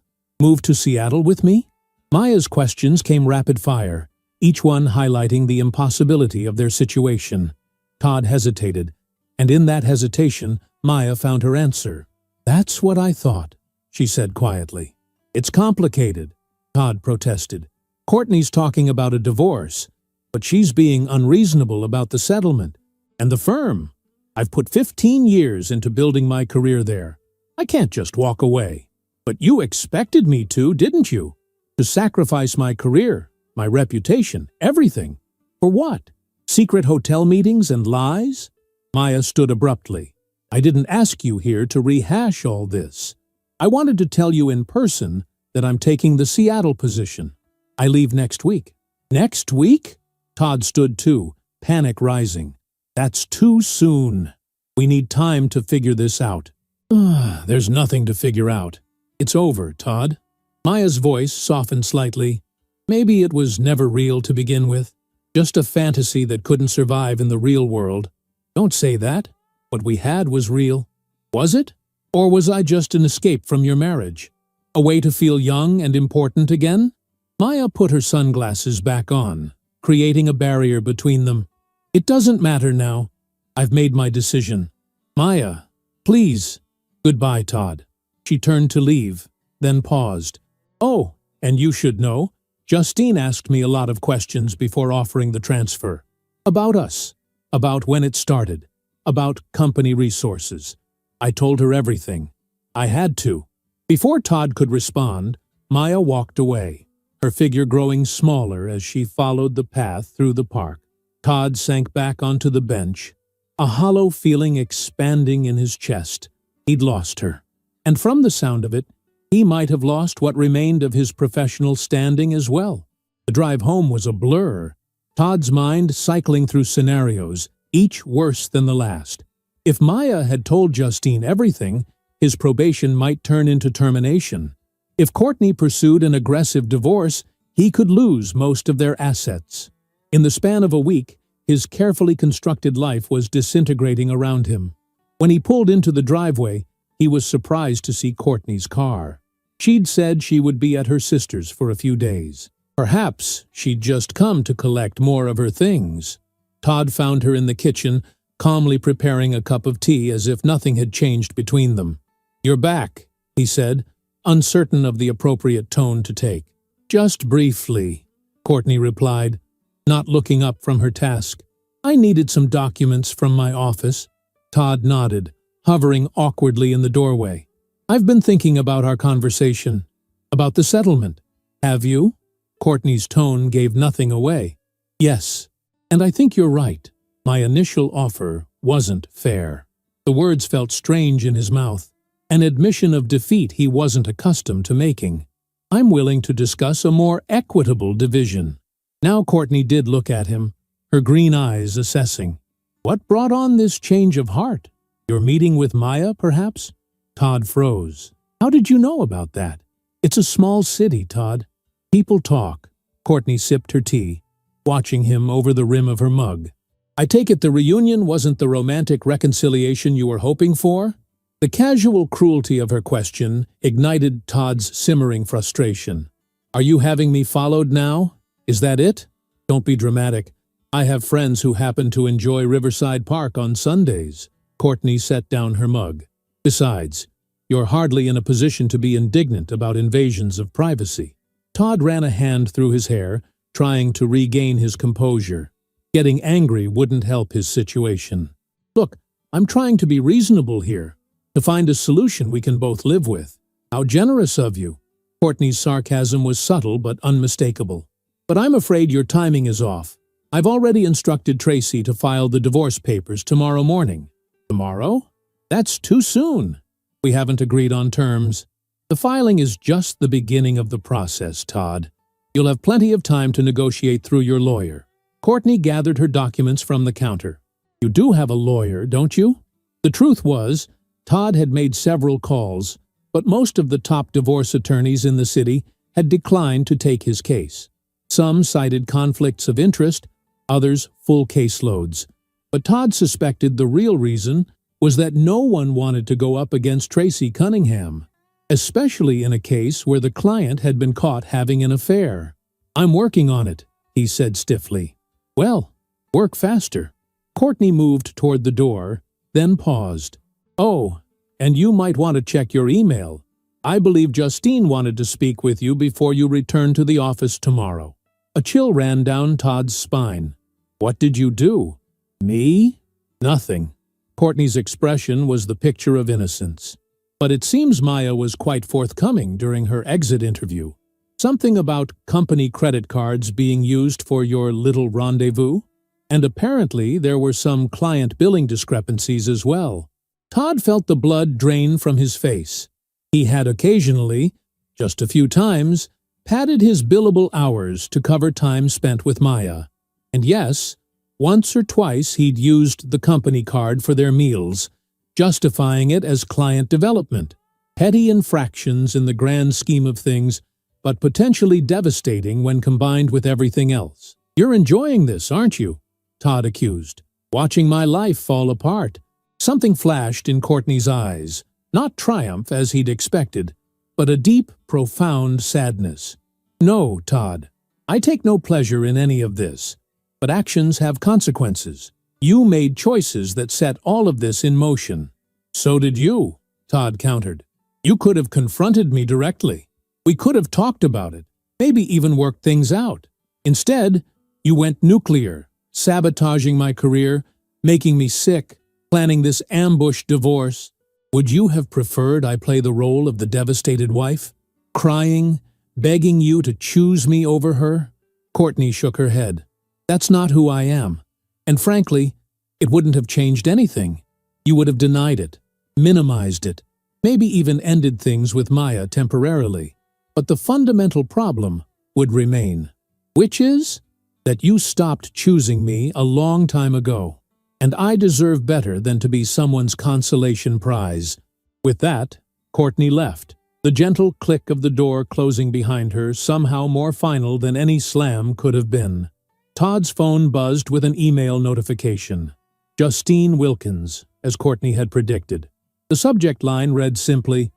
Move to Seattle with me? Maya's questions came rapid fire, each one highlighting the impossibility of their situation. Todd hesitated, and in that hesitation, Maya found her answer. That's what I thought, she said quietly. It's complicated. Todd protested. Courtney's talking about a divorce, but she's being unreasonable about the settlement. And the firm. I've put 15 years into building my career there. I can't just walk away. But you expected me to, didn't you? To sacrifice my career, my reputation, everything. For what? Secret hotel meetings and lies? Maya stood abruptly. I didn't ask you here to rehash all this. I wanted to tell you in person that I'm taking the Seattle position. I leave next week. Next week? Todd stood too, panic rising. That's too soon. We need time to figure this out. There's nothing to figure out. It's over, Todd. Maya's voice softened slightly. Maybe it was never real to begin with. Just a fantasy that couldn't survive in the real world. Don't say that. What we had was real. Was it? Or was I just an escape from your marriage? A way to feel young and important again? Maya put her sunglasses back on, creating a barrier between them. It doesn't matter now. I've made my decision. Maya, please. Goodbye, Todd. She turned to leave, then paused. Oh, and you should know, Justine asked me a lot of questions before offering the transfer. About us. About when it started. About company resources. I told her everything. I had to. Before Todd could respond, Maya walked away, her figure growing smaller as she followed the path through the park. Todd sank back onto the bench, a hollow feeling expanding in his chest. He'd lost her. And from the sound of it, he might have lost what remained of his professional standing as well. The drive home was a blur, Todd's mind cycling through scenarios, each worse than the last. If Maya had told Justine everything, his probation might turn into termination. If Courtney pursued an aggressive divorce, he could lose most of their assets. In the span of a week, his carefully constructed life was disintegrating around him. When he pulled into the driveway, he was surprised to see Courtney's car. She'd said she would be at her sister's for a few days. Perhaps she'd just come to collect more of her things. Todd found her in the kitchen, calmly preparing a cup of tea as if nothing had changed between them. "You're back," he said, uncertain of the appropriate tone to take. "Just briefly," Courtney replied, not looking up from her task. "I needed some documents from my office." Todd nodded, hovering awkwardly in the doorway. "I've been thinking about our conversation. About the settlement. Have you?" Courtney's tone gave nothing away. "Yes. And I think you're right. My initial offer wasn't fair." The words felt strange in his mouth, an admission of defeat he wasn't accustomed to making. "I'm willing to discuss a more equitable division." Now Courtney did look at him, her green eyes assessing. "What brought on this change of heart? Your meeting with Maya, perhaps?" Todd froze. "How did you know about that?" "It's a small city, Todd. People talk." Courtney sipped her tea, watching him over the rim of her mug. "I take it the reunion wasn't the romantic reconciliation you were hoping for?" The casual cruelty of her question ignited Todd's simmering frustration. "Are you having me followed now? Is that it? Don't be dramatic. I have friends who happen to enjoy Riverside Park on Sundays." Courtney set down her mug. "Besides, you're hardly in a position to be indignant about invasions of privacy." Todd ran a hand through his hair, trying to regain his composure. Getting angry wouldn't help his situation. "Look, I'm trying to be reasonable here, to find a solution we can both live with." "How generous of you." Courtney's sarcasm was subtle but unmistakable. "But I'm afraid your timing is off. I've already instructed Tracy to file the divorce papers tomorrow morning." "Tomorrow? That's too soon." "We haven't agreed on terms." "The filing is just the beginning of the process, Todd. You'll have plenty of time to negotiate through your lawyer." Courtney gathered her documents from the counter. "You do have a lawyer, don't you?" The truth was, Todd had made several calls, but most of the top divorce attorneys in the city had declined to take his case. Some cited conflicts of interest, others full caseloads. But Todd suspected the real reason was that no one wanted to go up against Tracy Cunningham, especially in a case where the client had been caught having an affair. "I'm working on it," he said stiffly. "Well, work faster." Courtney moved toward the door, then paused. "Oh, and you might want to check your email. I believe Justine wanted to speak with you before you return to the office tomorrow." A chill ran down Todd's spine. "What did you do?" "Me? Nothing." Courtney's expression was the picture of innocence. "But it seems Maya was quite forthcoming during her exit interview. Something about company credit cards being used for your little rendezvous? And apparently there were some client billing discrepancies as well." Todd felt the blood drain from his face. He had occasionally, just a few times, padded his billable hours to cover time spent with Maya. And yes, once or twice he'd used the company card for their meals, justifying it as client development. Petty infractions in the grand scheme of things, but potentially devastating when combined with everything else. "You're enjoying this, aren't you?" Todd accused. "Watching my life fall apart." Something flashed in Courtney's eyes, not triumph as he'd expected, but a deep, profound sadness. "No, Todd, I take no pleasure in any of this, but actions have consequences. You made choices that set all of this in motion." "So did you," Todd countered. "You could have confronted me directly. We could have talked about it, maybe even worked things out. Instead, you went nuclear, sabotaging my career, making me sick, planning this ambush divorce. Would you have preferred I play the role of the devastated wife? Crying, begging you to choose me over her?" Courtney shook her head. "That's not who I am. And frankly, it wouldn't have changed anything. You would have denied it, minimized it, maybe even ended things with Maya temporarily. But the fundamental problem would remain, which is that you stopped choosing me a long time ago. And I deserve better than to be someone's consolation prize." With that, Courtney left, the gentle click of the door closing behind her somehow more final than any slam could have been. Todd's phone buzzed with an email notification. Justine Wilkins, as Courtney had predicted. The subject line read simply,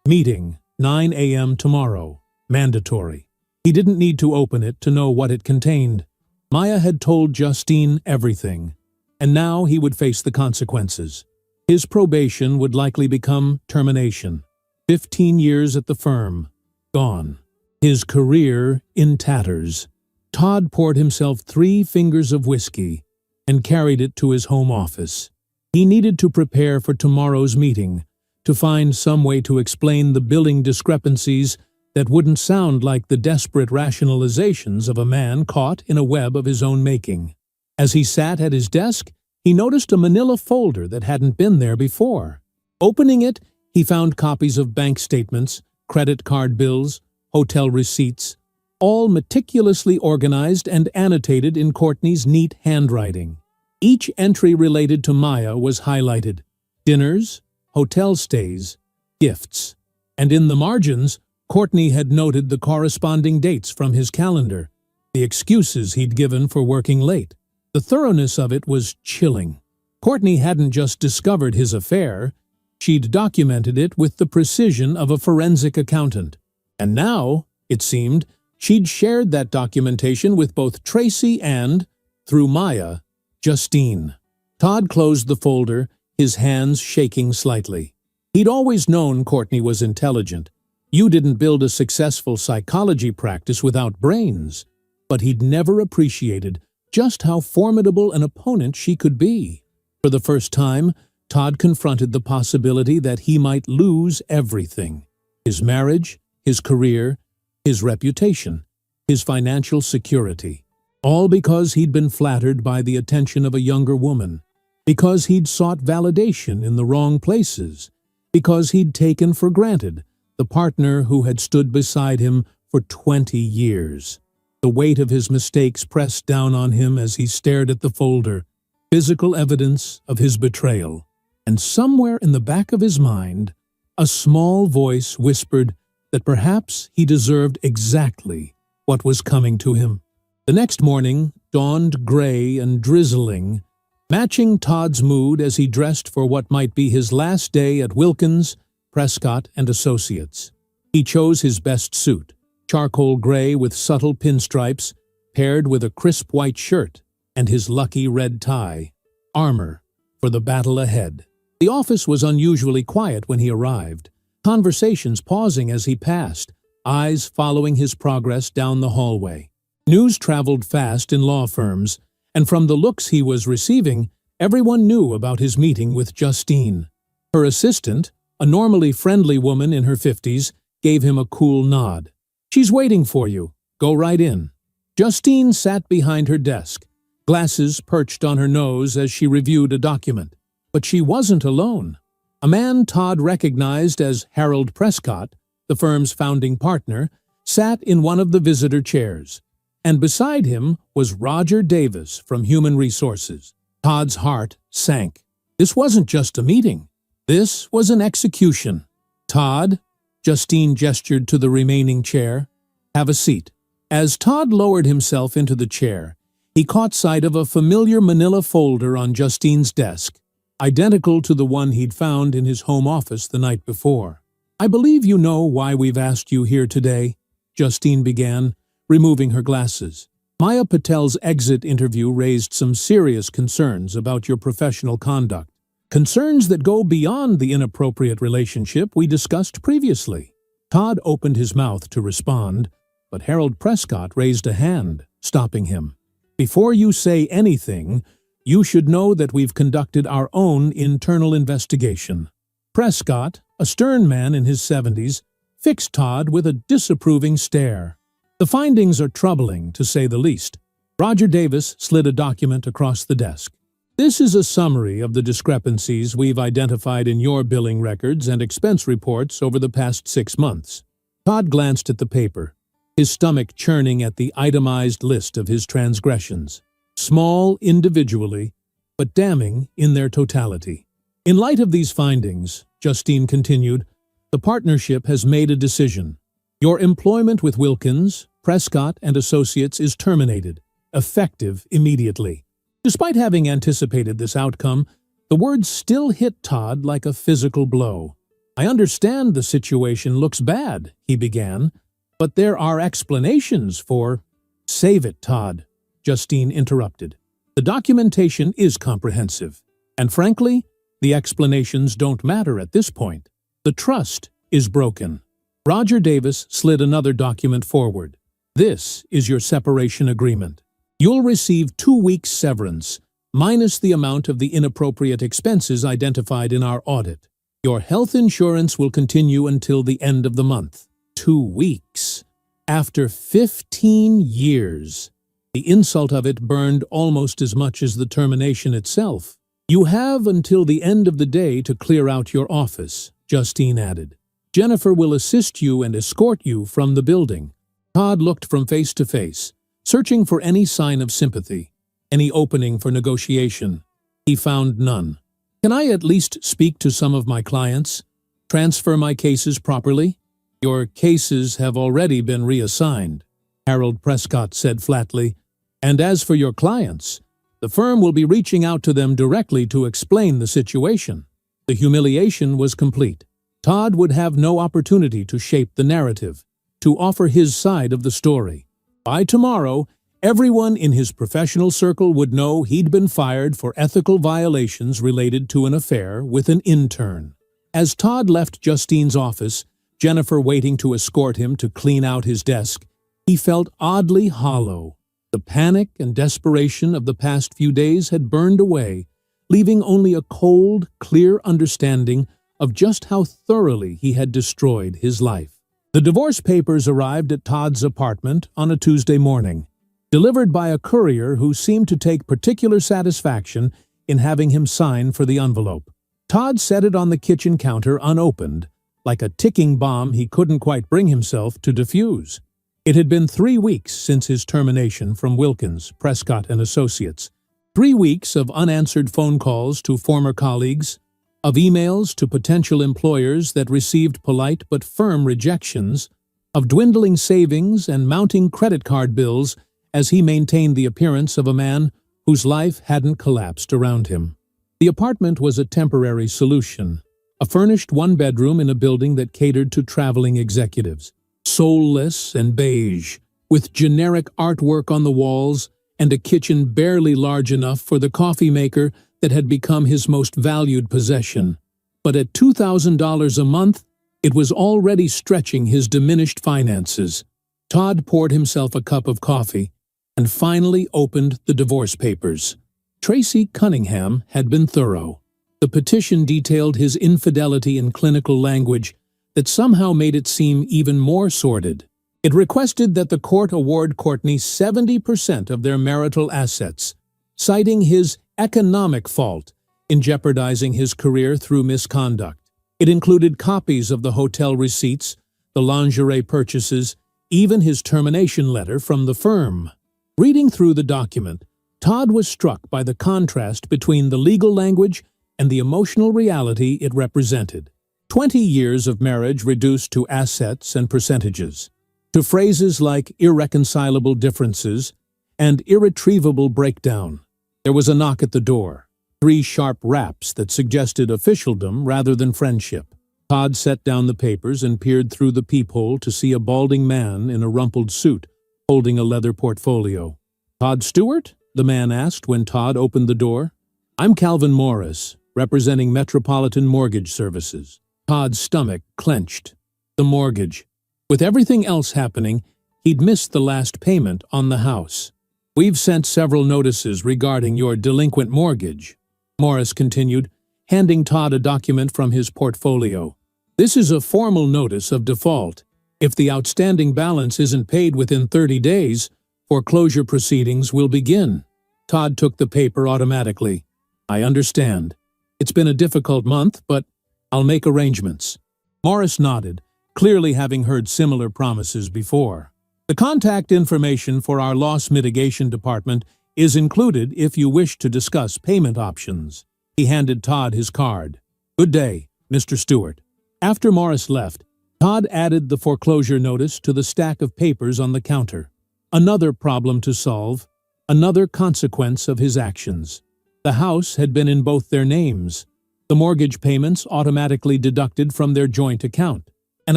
"Meeting, 9 a.m. tomorrow. Mandatory." He didn't need to open it to know what it contained. Maya had told Justine everything, and now he would face the consequences. His probation would likely become termination. 15 years at the firm, gone. His career in tatters. Todd poured himself 3 fingers of whiskey and carried it to his home office. He needed to prepare for tomorrow's meeting, to find some way to explain the billing discrepancies that wouldn't sound like the desperate rationalizations of a man caught in a web of his own making. As he sat at his desk, he noticed a manila folder that hadn't been there before. Opening it, he found copies of bank statements, credit card bills, hotel receipts, all meticulously organized and annotated in Courtney's neat handwriting. Each entry related to Maya was highlighted: dinners, hotel stays, gifts. And in the margins, Courtney had noted the corresponding dates from his calendar, the excuses he'd given for working late. The thoroughness of it was chilling. Courtney hadn't just discovered his affair, she'd documented it with the precision of a forensic accountant. And now, it seemed, she'd shared that documentation with both Tracy and, through Maya, Justine. Todd closed the folder, his hands shaking slightly. He'd always known Courtney was intelligent. You didn't build a successful psychology practice without brains. But he'd never appreciated just how formidable an opponent she could be. For the first time, Todd confronted the possibility that he might lose everything: his marriage, his career, his reputation, his financial security. All because he'd been flattered by the attention of a younger woman, because he'd sought validation in the wrong places, because he'd taken for granted the partner who had stood beside him for 20 years. The weight of his mistakes pressed down on him as he stared at the folder, physical evidence of his betrayal. And somewhere in the back of his mind, a small voice whispered that perhaps he deserved exactly what was coming to him. The next morning dawned gray and drizzling, matching Todd's mood as he dressed for what might be his last day at Wilkins, Prescott and Associates. He chose his best suit, charcoal gray with subtle pinstripes, paired with a crisp white shirt and his lucky red tie. Armor for the battle ahead. The office was unusually quiet when he arrived. conversations pausing as he passed, eyes following his progress down the hallway. News traveled fast in law firms, and from the looks he was receiving, everyone knew about his meeting with Justine. Her assistant, a normally friendly woman in her 50s, gave him a cool nod. "She's waiting for you. Go right in." Justine sat behind her desk, glasses perched on her nose as she reviewed a document. But she wasn't alone. A man Todd recognized as Harold Prescott, the firm's founding partner, sat in one of the visitor chairs. And beside him was Roger Davis from Human Resources. Todd's heart sank. This wasn't just a meeting. This was an execution. "Todd," Justine gestured to the remaining chair, "have a seat." As Todd lowered himself into the chair, he caught sight of a familiar manila folder on Justine's desk, identical to the one he'd found in his home office the night before. "I believe you know why we've asked you here today," Justine began, removing her glasses. "Maya Patel's exit interview raised some serious concerns about your professional conduct. Concerns that go beyond the inappropriate relationship we discussed previously." Todd opened his mouth to respond, but Harold Prescott raised a hand, stopping him. "Before you say anything, you should know that we've conducted our own internal investigation." Prescott, a stern man in his 70s, fixed Todd with a disapproving stare. "The findings are troubling, to say the least." Roger Davis slid a document across the desk. "This is a summary of the discrepancies we've identified in your billing records and expense reports over the past 6 months. Todd glanced at the paper, his stomach churning at the itemized list of his transgressions. Small individually, but damning in their totality. "In light of these findings," Justine continued, "the partnership has made a decision. Your employment with Wilkins, Prescott and Associates is terminated, effective immediately." Despite having anticipated this outcome, the words still hit Todd like a physical blow. "I understand the situation looks bad," he began, "but there are explanations for—" "Save it, Todd," Justine interrupted. "The documentation is comprehensive, and frankly, the explanations don't matter at this point. The trust is broken." Roger Davis slid another document forward. "This is your separation agreement. You'll receive 2 weeks' severance, minus the amount of the inappropriate expenses identified in our audit. Your health insurance will continue until the end of the month." 2 weeks. After 15 years. The insult of it burned almost as much as the termination itself. "You have until the end of the day to clear out your office," Justine added. "Jennifer will assist you and escort you from the building." Todd looked from face to face, searching for any sign of sympathy, any opening for negotiation. He found none. "Can I at least speak to some of my clients? Transfer my cases properly?" "Your cases have already been reassigned," Harold Prescott said flatly. "And as for your clients, the firm will be reaching out to them directly to explain the situation." The humiliation was complete. Todd would have no opportunity to shape the narrative, to offer his side of the story. By tomorrow, everyone in his professional circle would know he'd been fired for ethical violations related to an affair with an intern. As Todd left Justine's office, Jennifer waiting to escort him to clean out his desk, he felt oddly hollow. The panic and desperation of the past few days had burned away, leaving only a cold, clear understanding of just how thoroughly he had destroyed his life. The divorce papers arrived at Todd's apartment on a Tuesday morning, delivered by a courier who seemed to take particular satisfaction in having him sign for the envelope. Todd set it on the kitchen counter unopened, like a ticking bomb he couldn't quite bring himself to defuse. It had been 3 weeks since his termination from Wilkins, Prescott and Associates. 3 weeks of unanswered phone calls to former colleagues, of emails to potential employers that received polite but firm rejections, of dwindling savings and mounting credit card bills as he maintained the appearance of a man whose life hadn't collapsed around him. The apartment was a temporary solution, a furnished one-bedroom in a building that catered to traveling executives, soulless and beige, with generic artwork on the walls and a kitchen barely large enough for the coffee maker that had become his most valued possession. But at $2,000 a month, It was already stretching his diminished finances. Todd poured himself a cup of coffee and finally opened the divorce papers. Tracy Cunningham had been thorough. The petition detailed his infidelity in clinical language that somehow made it seem even more sordid. It requested that the court award Courtney 70% of their marital assets, citing his economic fault in jeopardizing his career through misconduct. It included copies of the hotel receipts, the lingerie purchases, even his termination letter from the firm. Reading through the document, Todd was struck by the contrast between the legal language and the emotional reality it represented. 20 years of marriage reduced to assets and percentages, to phrases like irreconcilable differences and irretrievable breakdown. There was a knock at the door, 3 sharp raps that suggested officialdom rather than friendship. Todd set down the papers and peered through the peephole to see a balding man in a rumpled suit holding a leather portfolio. "Todd Stewart?" the man asked when Todd opened the door. "I'm Calvin Morris, representing Metropolitan Mortgage Services." Todd's stomach clenched. The mortgage. With everything else happening, he'd missed the last payment on the house. "We've sent several notices regarding your delinquent mortgage," Morris continued, handing Todd a document from his portfolio. "This is a formal notice of default. If the outstanding balance isn't paid within 30 days, foreclosure proceedings will begin." Todd took the paper automatically. "I understand. It's been a difficult month, but I'll make arrangements." Morris nodded, clearly having heard similar promises before. "The contact information for our loss mitigation department is included if you wish to discuss payment options." He handed Todd his card. "Good day, Mr. Stewart." After Morris left, Todd added the foreclosure notice to the stack of papers on the counter. Another problem to solve, another consequence of his actions. The house had been in both their names. The mortgage payments automatically deducted from their joint account. An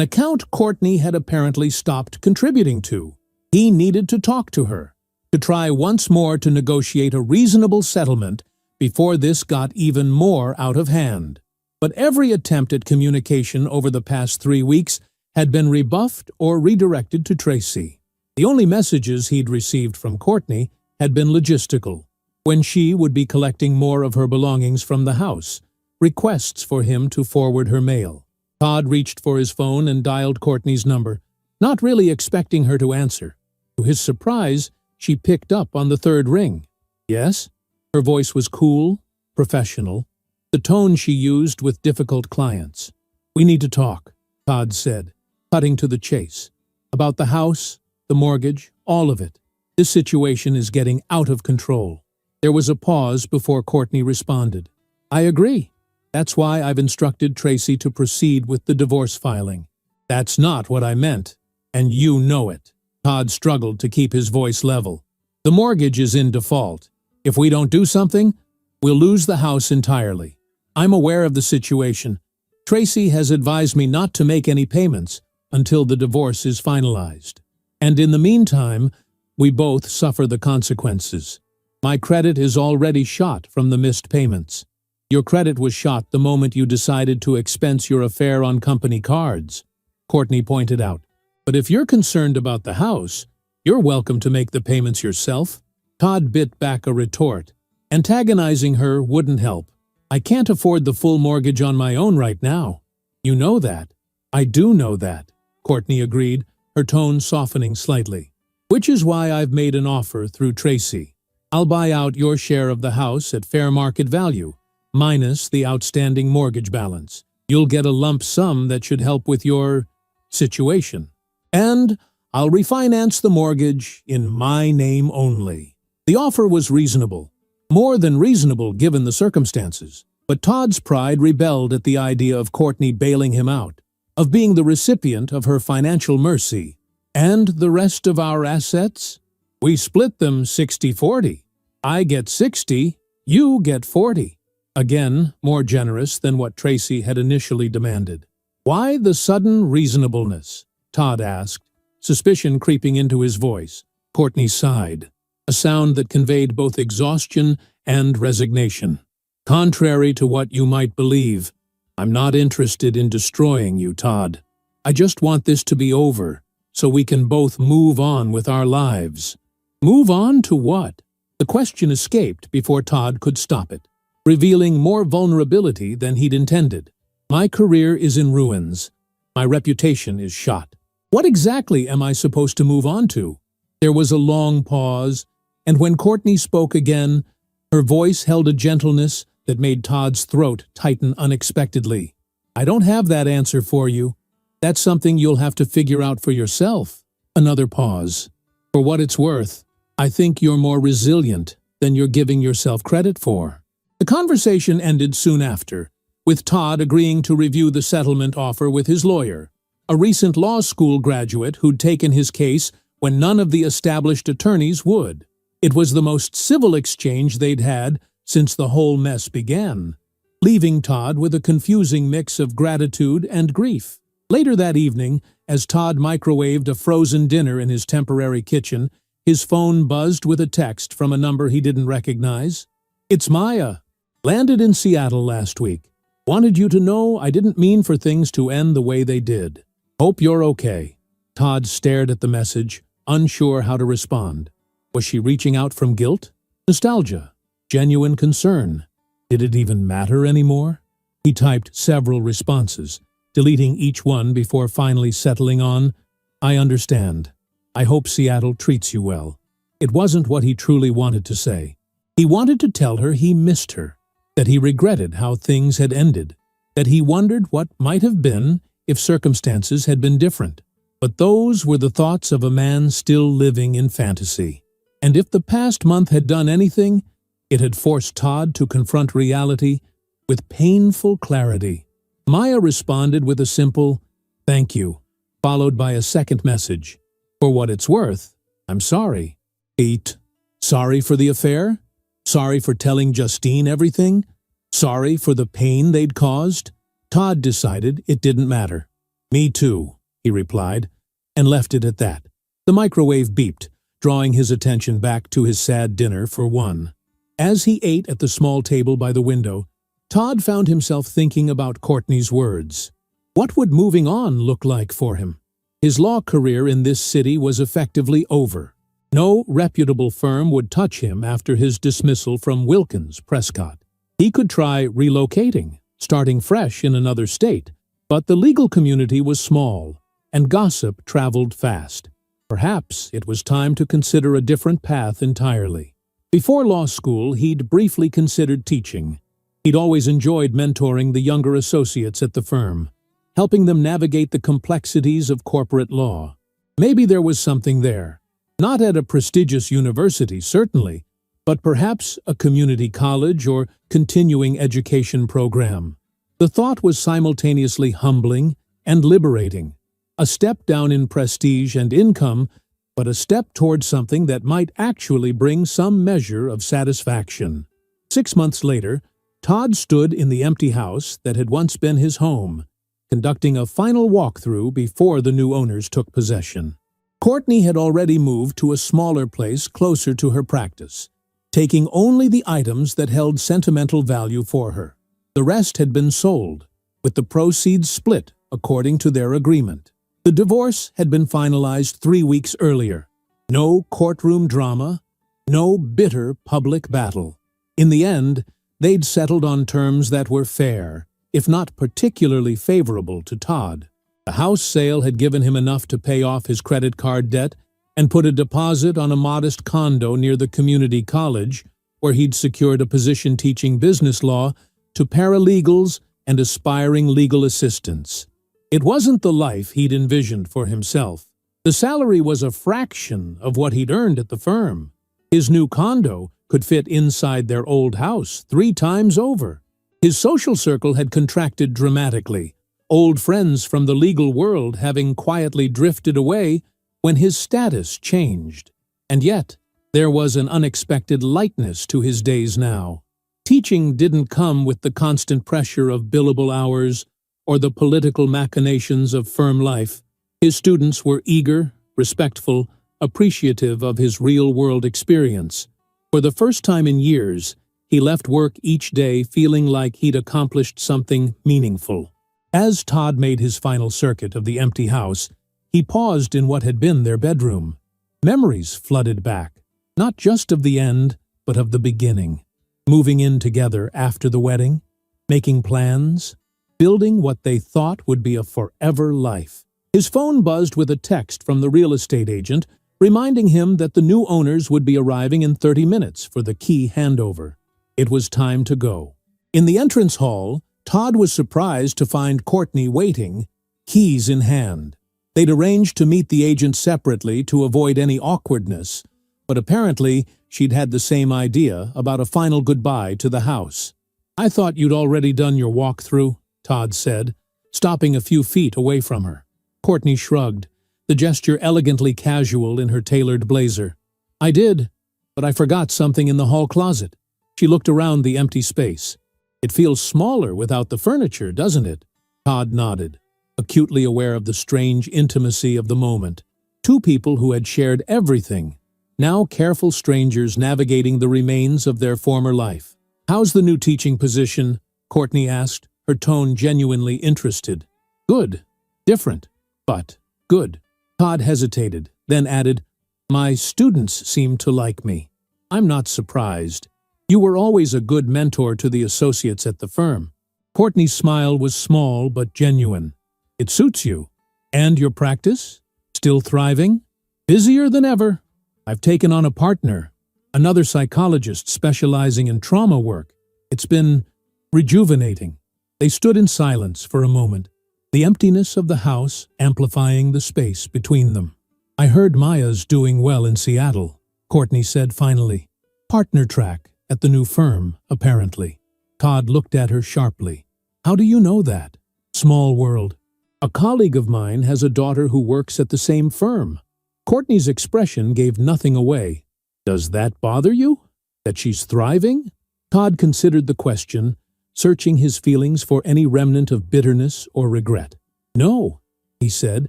account Courtney had apparently stopped contributing to. He needed to talk to her, to try once more to negotiate a reasonable settlement before this got even more out of hand. But every attempt at communication over the past 3 weeks had been rebuffed or redirected to Tracy. The only messages he'd received from Courtney had been logistical, when she would be collecting more of her belongings from the house, requests for him to forward her mail. Todd reached for his phone and dialed Courtney's number, not really expecting her to answer. To his surprise, she picked up on the 3rd ring. "Yes?" Her voice was cool, professional, the tone she used with difficult clients. "We need to talk," Todd said, cutting to the chase. "About the house, the mortgage, all of it. This situation is getting out of control." There was a pause before Courtney responded. "I agree. That's why I've instructed Tracy to proceed with the divorce filing." "That's not what I meant, and you know it." Todd struggled to keep his voice level. "The mortgage is in default. If we don't do something, we'll lose the house entirely. I'm aware of the situation. Tracy has advised me not to make any payments until the divorce is finalized. And in the meantime, we both suffer the consequences. My credit is already shot from the missed payments. Your credit was shot the moment you decided to expense your affair on company cards," Courtney pointed out. "But if you're concerned about the house, you're welcome to make the payments yourself." Todd bit back a retort. Antagonizing her wouldn't help. "I can't afford the full mortgage on my own right now." "You know that." "I do know that," Courtney agreed, her tone softening slightly. "Which is why I've made an offer through Tracy. I'll buy out your share of the house at fair market value, minus the outstanding mortgage balance. You'll get a lump sum that should help with your situation. And I'll refinance the mortgage in my name only." The offer was reasonable, more than reasonable given the circumstances. But Todd's pride rebelled at the idea of Courtney bailing him out, of being the recipient of her financial mercy. "And the rest of our assets? We split them 60-40. I get 60, you get 40. Again, more generous than what Tracy had initially demanded. "Why the sudden reasonableness?" Todd asked, suspicion creeping into his voice. Courtney sighed, a sound that conveyed both exhaustion and resignation. "Contrary to what you might believe, I'm not interested in destroying you, Todd. I just want this to be over, so we can both move on with our lives. Move on to what? The question escaped before Todd could stop it, revealing more vulnerability than he'd intended. My career is in ruins. My reputation is shot. What exactly am I supposed to move on to? There was a long pause, and when Courtney spoke again, her voice held a gentleness that made Todd's throat tighten unexpectedly. I don't have that answer for you. That's something you'll have to figure out for yourself. Another pause. For what it's worth, I think you're more resilient than you're giving yourself credit for. The conversation ended soon after, with Todd agreeing to review the settlement offer with his lawyer, a recent law school graduate who'd taken his case when none of the established attorneys would. It was the most civil exchange they'd had since the whole mess began, leaving Todd with a confusing mix of gratitude and grief. Later that evening, as Todd microwaved a frozen dinner in his temporary kitchen, his phone buzzed with a text from a number he didn't recognize. It's Maya. Landed in Seattle last week. Wanted you to know I didn't mean for things to end the way they did. Hope you're okay. Todd stared at the message, unsure how to respond. Was she reaching out from guilt? Nostalgia? Genuine concern? Did it even matter anymore? He typed several responses, deleting each one before finally settling on, I understand. I hope Seattle treats you well. It wasn't what he truly wanted to say. He wanted to tell her he missed her, that he regretted how things had ended, that he wondered what might have been if circumstances had been different. But those were the thoughts of a man still living in fantasy. And if the past month had done anything, it had forced Todd to confront reality with painful clarity. Maya responded with a simple, thank you, followed by a second message. For what it's worth, I'm sorry. Pete, sorry for the affair? Sorry for telling Justine everything? Sorry for the pain they'd caused? Todd decided it didn't matter. Me too, he replied, and left it at that. The microwave beeped, drawing his attention back to his sad dinner for one. As he ate at the small table by the window, Todd found himself thinking about Courtney's words. What would moving on look like for him? His law career in this city was effectively over. No reputable firm would touch him after his dismissal from Wilkins Prescott. He could try relocating, starting fresh in another state, but the legal community was small, and gossip traveled fast. Perhaps it was time to consider a different path entirely. Before law school, he'd briefly considered teaching. He'd always enjoyed mentoring the younger associates at the firm, helping them navigate the complexities of corporate law. Maybe there was something there. Not at a prestigious university, certainly, but perhaps a community college or continuing education program. The thought was simultaneously humbling and liberating. A step down in prestige and income, but a step toward something that might actually bring some measure of satisfaction. 6 months later, Todd stood in the empty house that had once been his home, conducting a final walkthrough before the new owners took possession. Courtney had already moved to a smaller place closer to her practice, taking only the items that held sentimental value for her. The rest had been sold, with the proceeds split according to their agreement. The divorce had been finalized 3 weeks earlier. No courtroom drama, no bitter public battle. In the end, they'd settled on terms that were fair, if not particularly favorable to Todd. The house sale had given him enough to pay off his credit card debt and put a deposit on a modest condo near the community college, where he'd secured a position teaching business law to paralegals and aspiring legal assistants. It wasn't the life he'd envisioned for himself. The salary was a fraction of what he'd earned at the firm. His new condo could fit inside their old house 3 times over. His social circle had contracted dramatically, old friends from the legal world having quietly drifted away when his status changed. And yet, there was an unexpected lightness to his days now. Teaching didn't come with the constant pressure of billable hours or the political machinations of firm life. His students were eager, respectful, appreciative of his real-world experience. For the first time in years, He left work each day feeling like he'd accomplished something meaningful. As Todd made his final circuit of the empty house, he paused in what had been their bedroom. Memories flooded back, not just of the end, but of the beginning. Moving in together after the wedding, making plans, building what they thought would be a forever life. His phone buzzed with a text from the real estate agent, reminding him that the new owners would be arriving in 30 minutes for the key handover. It was time to go. In the entrance hall, Todd was surprised to find Courtney waiting, keys in hand. They'd arranged to meet the agent separately to avoid any awkwardness, but apparently she'd had the same idea about a final goodbye to the house. "I thought you'd already done your walkthrough," Todd said, stopping a few feet away from her. Courtney shrugged, the gesture elegantly casual in her tailored blazer. "I did, but I forgot something in the hall closet." She looked around the empty space. "It feels smaller without the furniture, doesn't it?" Todd nodded, acutely aware of the strange intimacy of the moment. Two people who had shared everything, now careful strangers navigating the remains of their former life. "How's the new teaching position?" Courtney asked, her tone genuinely interested. "Good. Different, but good." Todd hesitated, then added, "My students seem to like me." "I'm not surprised. You were always a good mentor to the associates at the firm." Courtney's smile was small but genuine. "It suits you. And your practice? Still thriving?" "Busier than ever. I've taken on a partner, another psychologist specializing in trauma work. It's been rejuvenating." They stood in silence for a moment, the emptiness of the house amplifying the space between them. "I heard Maya's doing well in Seattle," Courtney said finally. "Partner track at the new firm, apparently." Todd looked at her sharply. "How do you know that?" "Small world. A colleague of mine has a daughter who works at the same firm." Courtney's expression gave nothing away. "Does that bother you? That she's thriving?" Todd considered the question, searching his feelings for any remnant of bitterness or regret. "No," he said,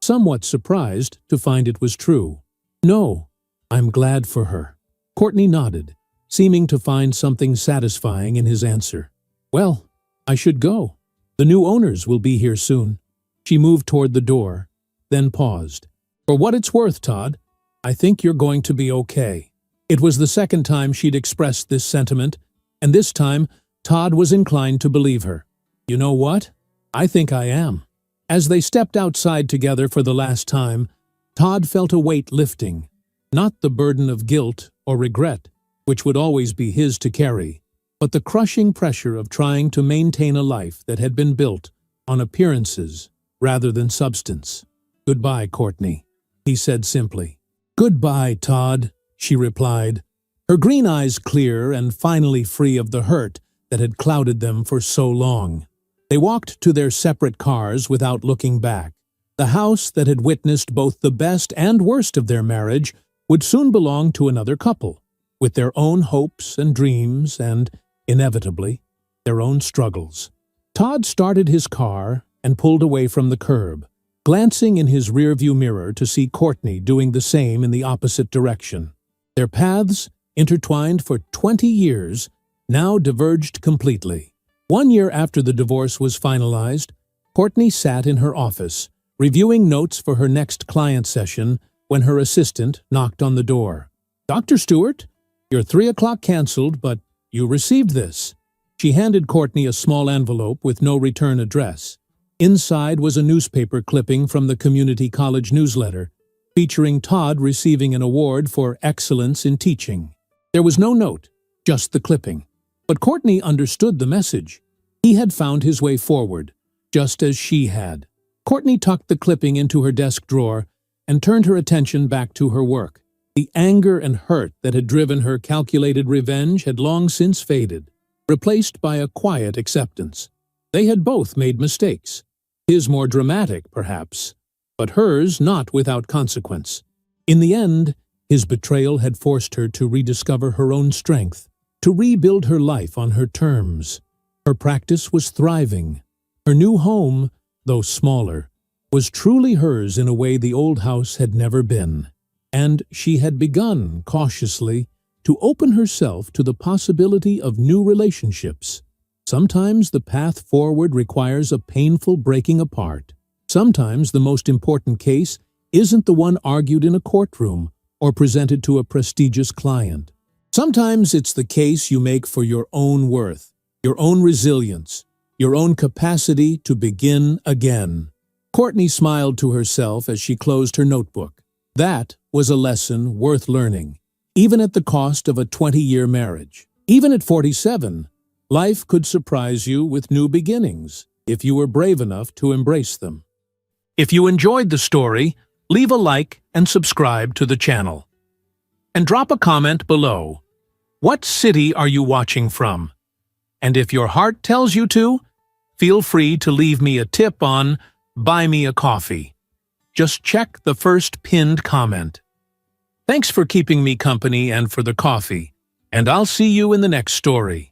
somewhat surprised to find it was true. "No, I'm glad for her." Courtney nodded, seeming to find something satisfying in his answer. "Well, I should go. The new owners will be here soon." She moved toward the door, then paused. "For what it's worth, Todd, I think you're going to be okay." It was the second time she'd expressed this sentiment, and this time Todd was inclined to believe her. "You know what? I think I am." As they stepped outside together for the last time, Todd felt a weight lifting, not the burden of guilt or regret, which would always be his to carry, but the crushing pressure of trying to maintain a life that had been built on appearances rather than substance. "Goodbye, Courtney," he said simply. "Goodbye, Todd," she replied, her green eyes clear and finally free of the hurt that had clouded them for so long. They walked to their separate cars without looking back. The house that had witnessed both the best and worst of their marriage would soon belong to another couple, with their own hopes and dreams and, inevitably, their own struggles. Todd started his car and pulled away from the curb, glancing in his rearview mirror to see Courtney doing the same in the opposite direction. Their paths, intertwined for 20 years, now diverged completely. 1 year after the divorce was finalized, Courtney sat in her office, reviewing notes for her next client session when her assistant knocked on the door. "Dr. Stewart, your 3 o'clock canceled, but you received this." She handed Courtney a small envelope with no return address. Inside was a newspaper clipping from the community college newsletter, featuring Todd receiving an award for excellence in teaching. There was no note, just the clipping. But Courtney understood the message. He had found his way forward, just as she had. Courtney tucked the clipping into her desk drawer and turned her attention back to her work. The anger and hurt that had driven her calculated revenge had long since faded, replaced by a quiet acceptance. They had both made mistakes. His more dramatic, perhaps, but hers not without consequence. In the end, his betrayal had forced her to rediscover her own strength, to rebuild her life on her terms. Her practice was thriving. Her new home, though smaller, was truly hers in a way the old house had never been. And she had begun, cautiously, to open herself to the possibility of new relationships. Sometimes the path forward requires a painful breaking apart. Sometimes the most important case isn't the one argued in a courtroom or presented to a prestigious client. Sometimes it's the case you make for your own worth, your own resilience, your own capacity to begin again. Courtney smiled to herself as she closed her notebook. That was a lesson worth learning, even at the cost of a 20-year marriage. Even at 47, life could surprise you with new beginnings if you were brave enough to embrace them. If you enjoyed the story, leave a like and subscribe to the channel. And drop a comment below. What city are you watching from? And if your heart tells you to, feel free to leave me a tip on Buy Me a Coffee. Just check the first pinned comment. Thanks for keeping me company and for the coffee, and I'll see you in the next story.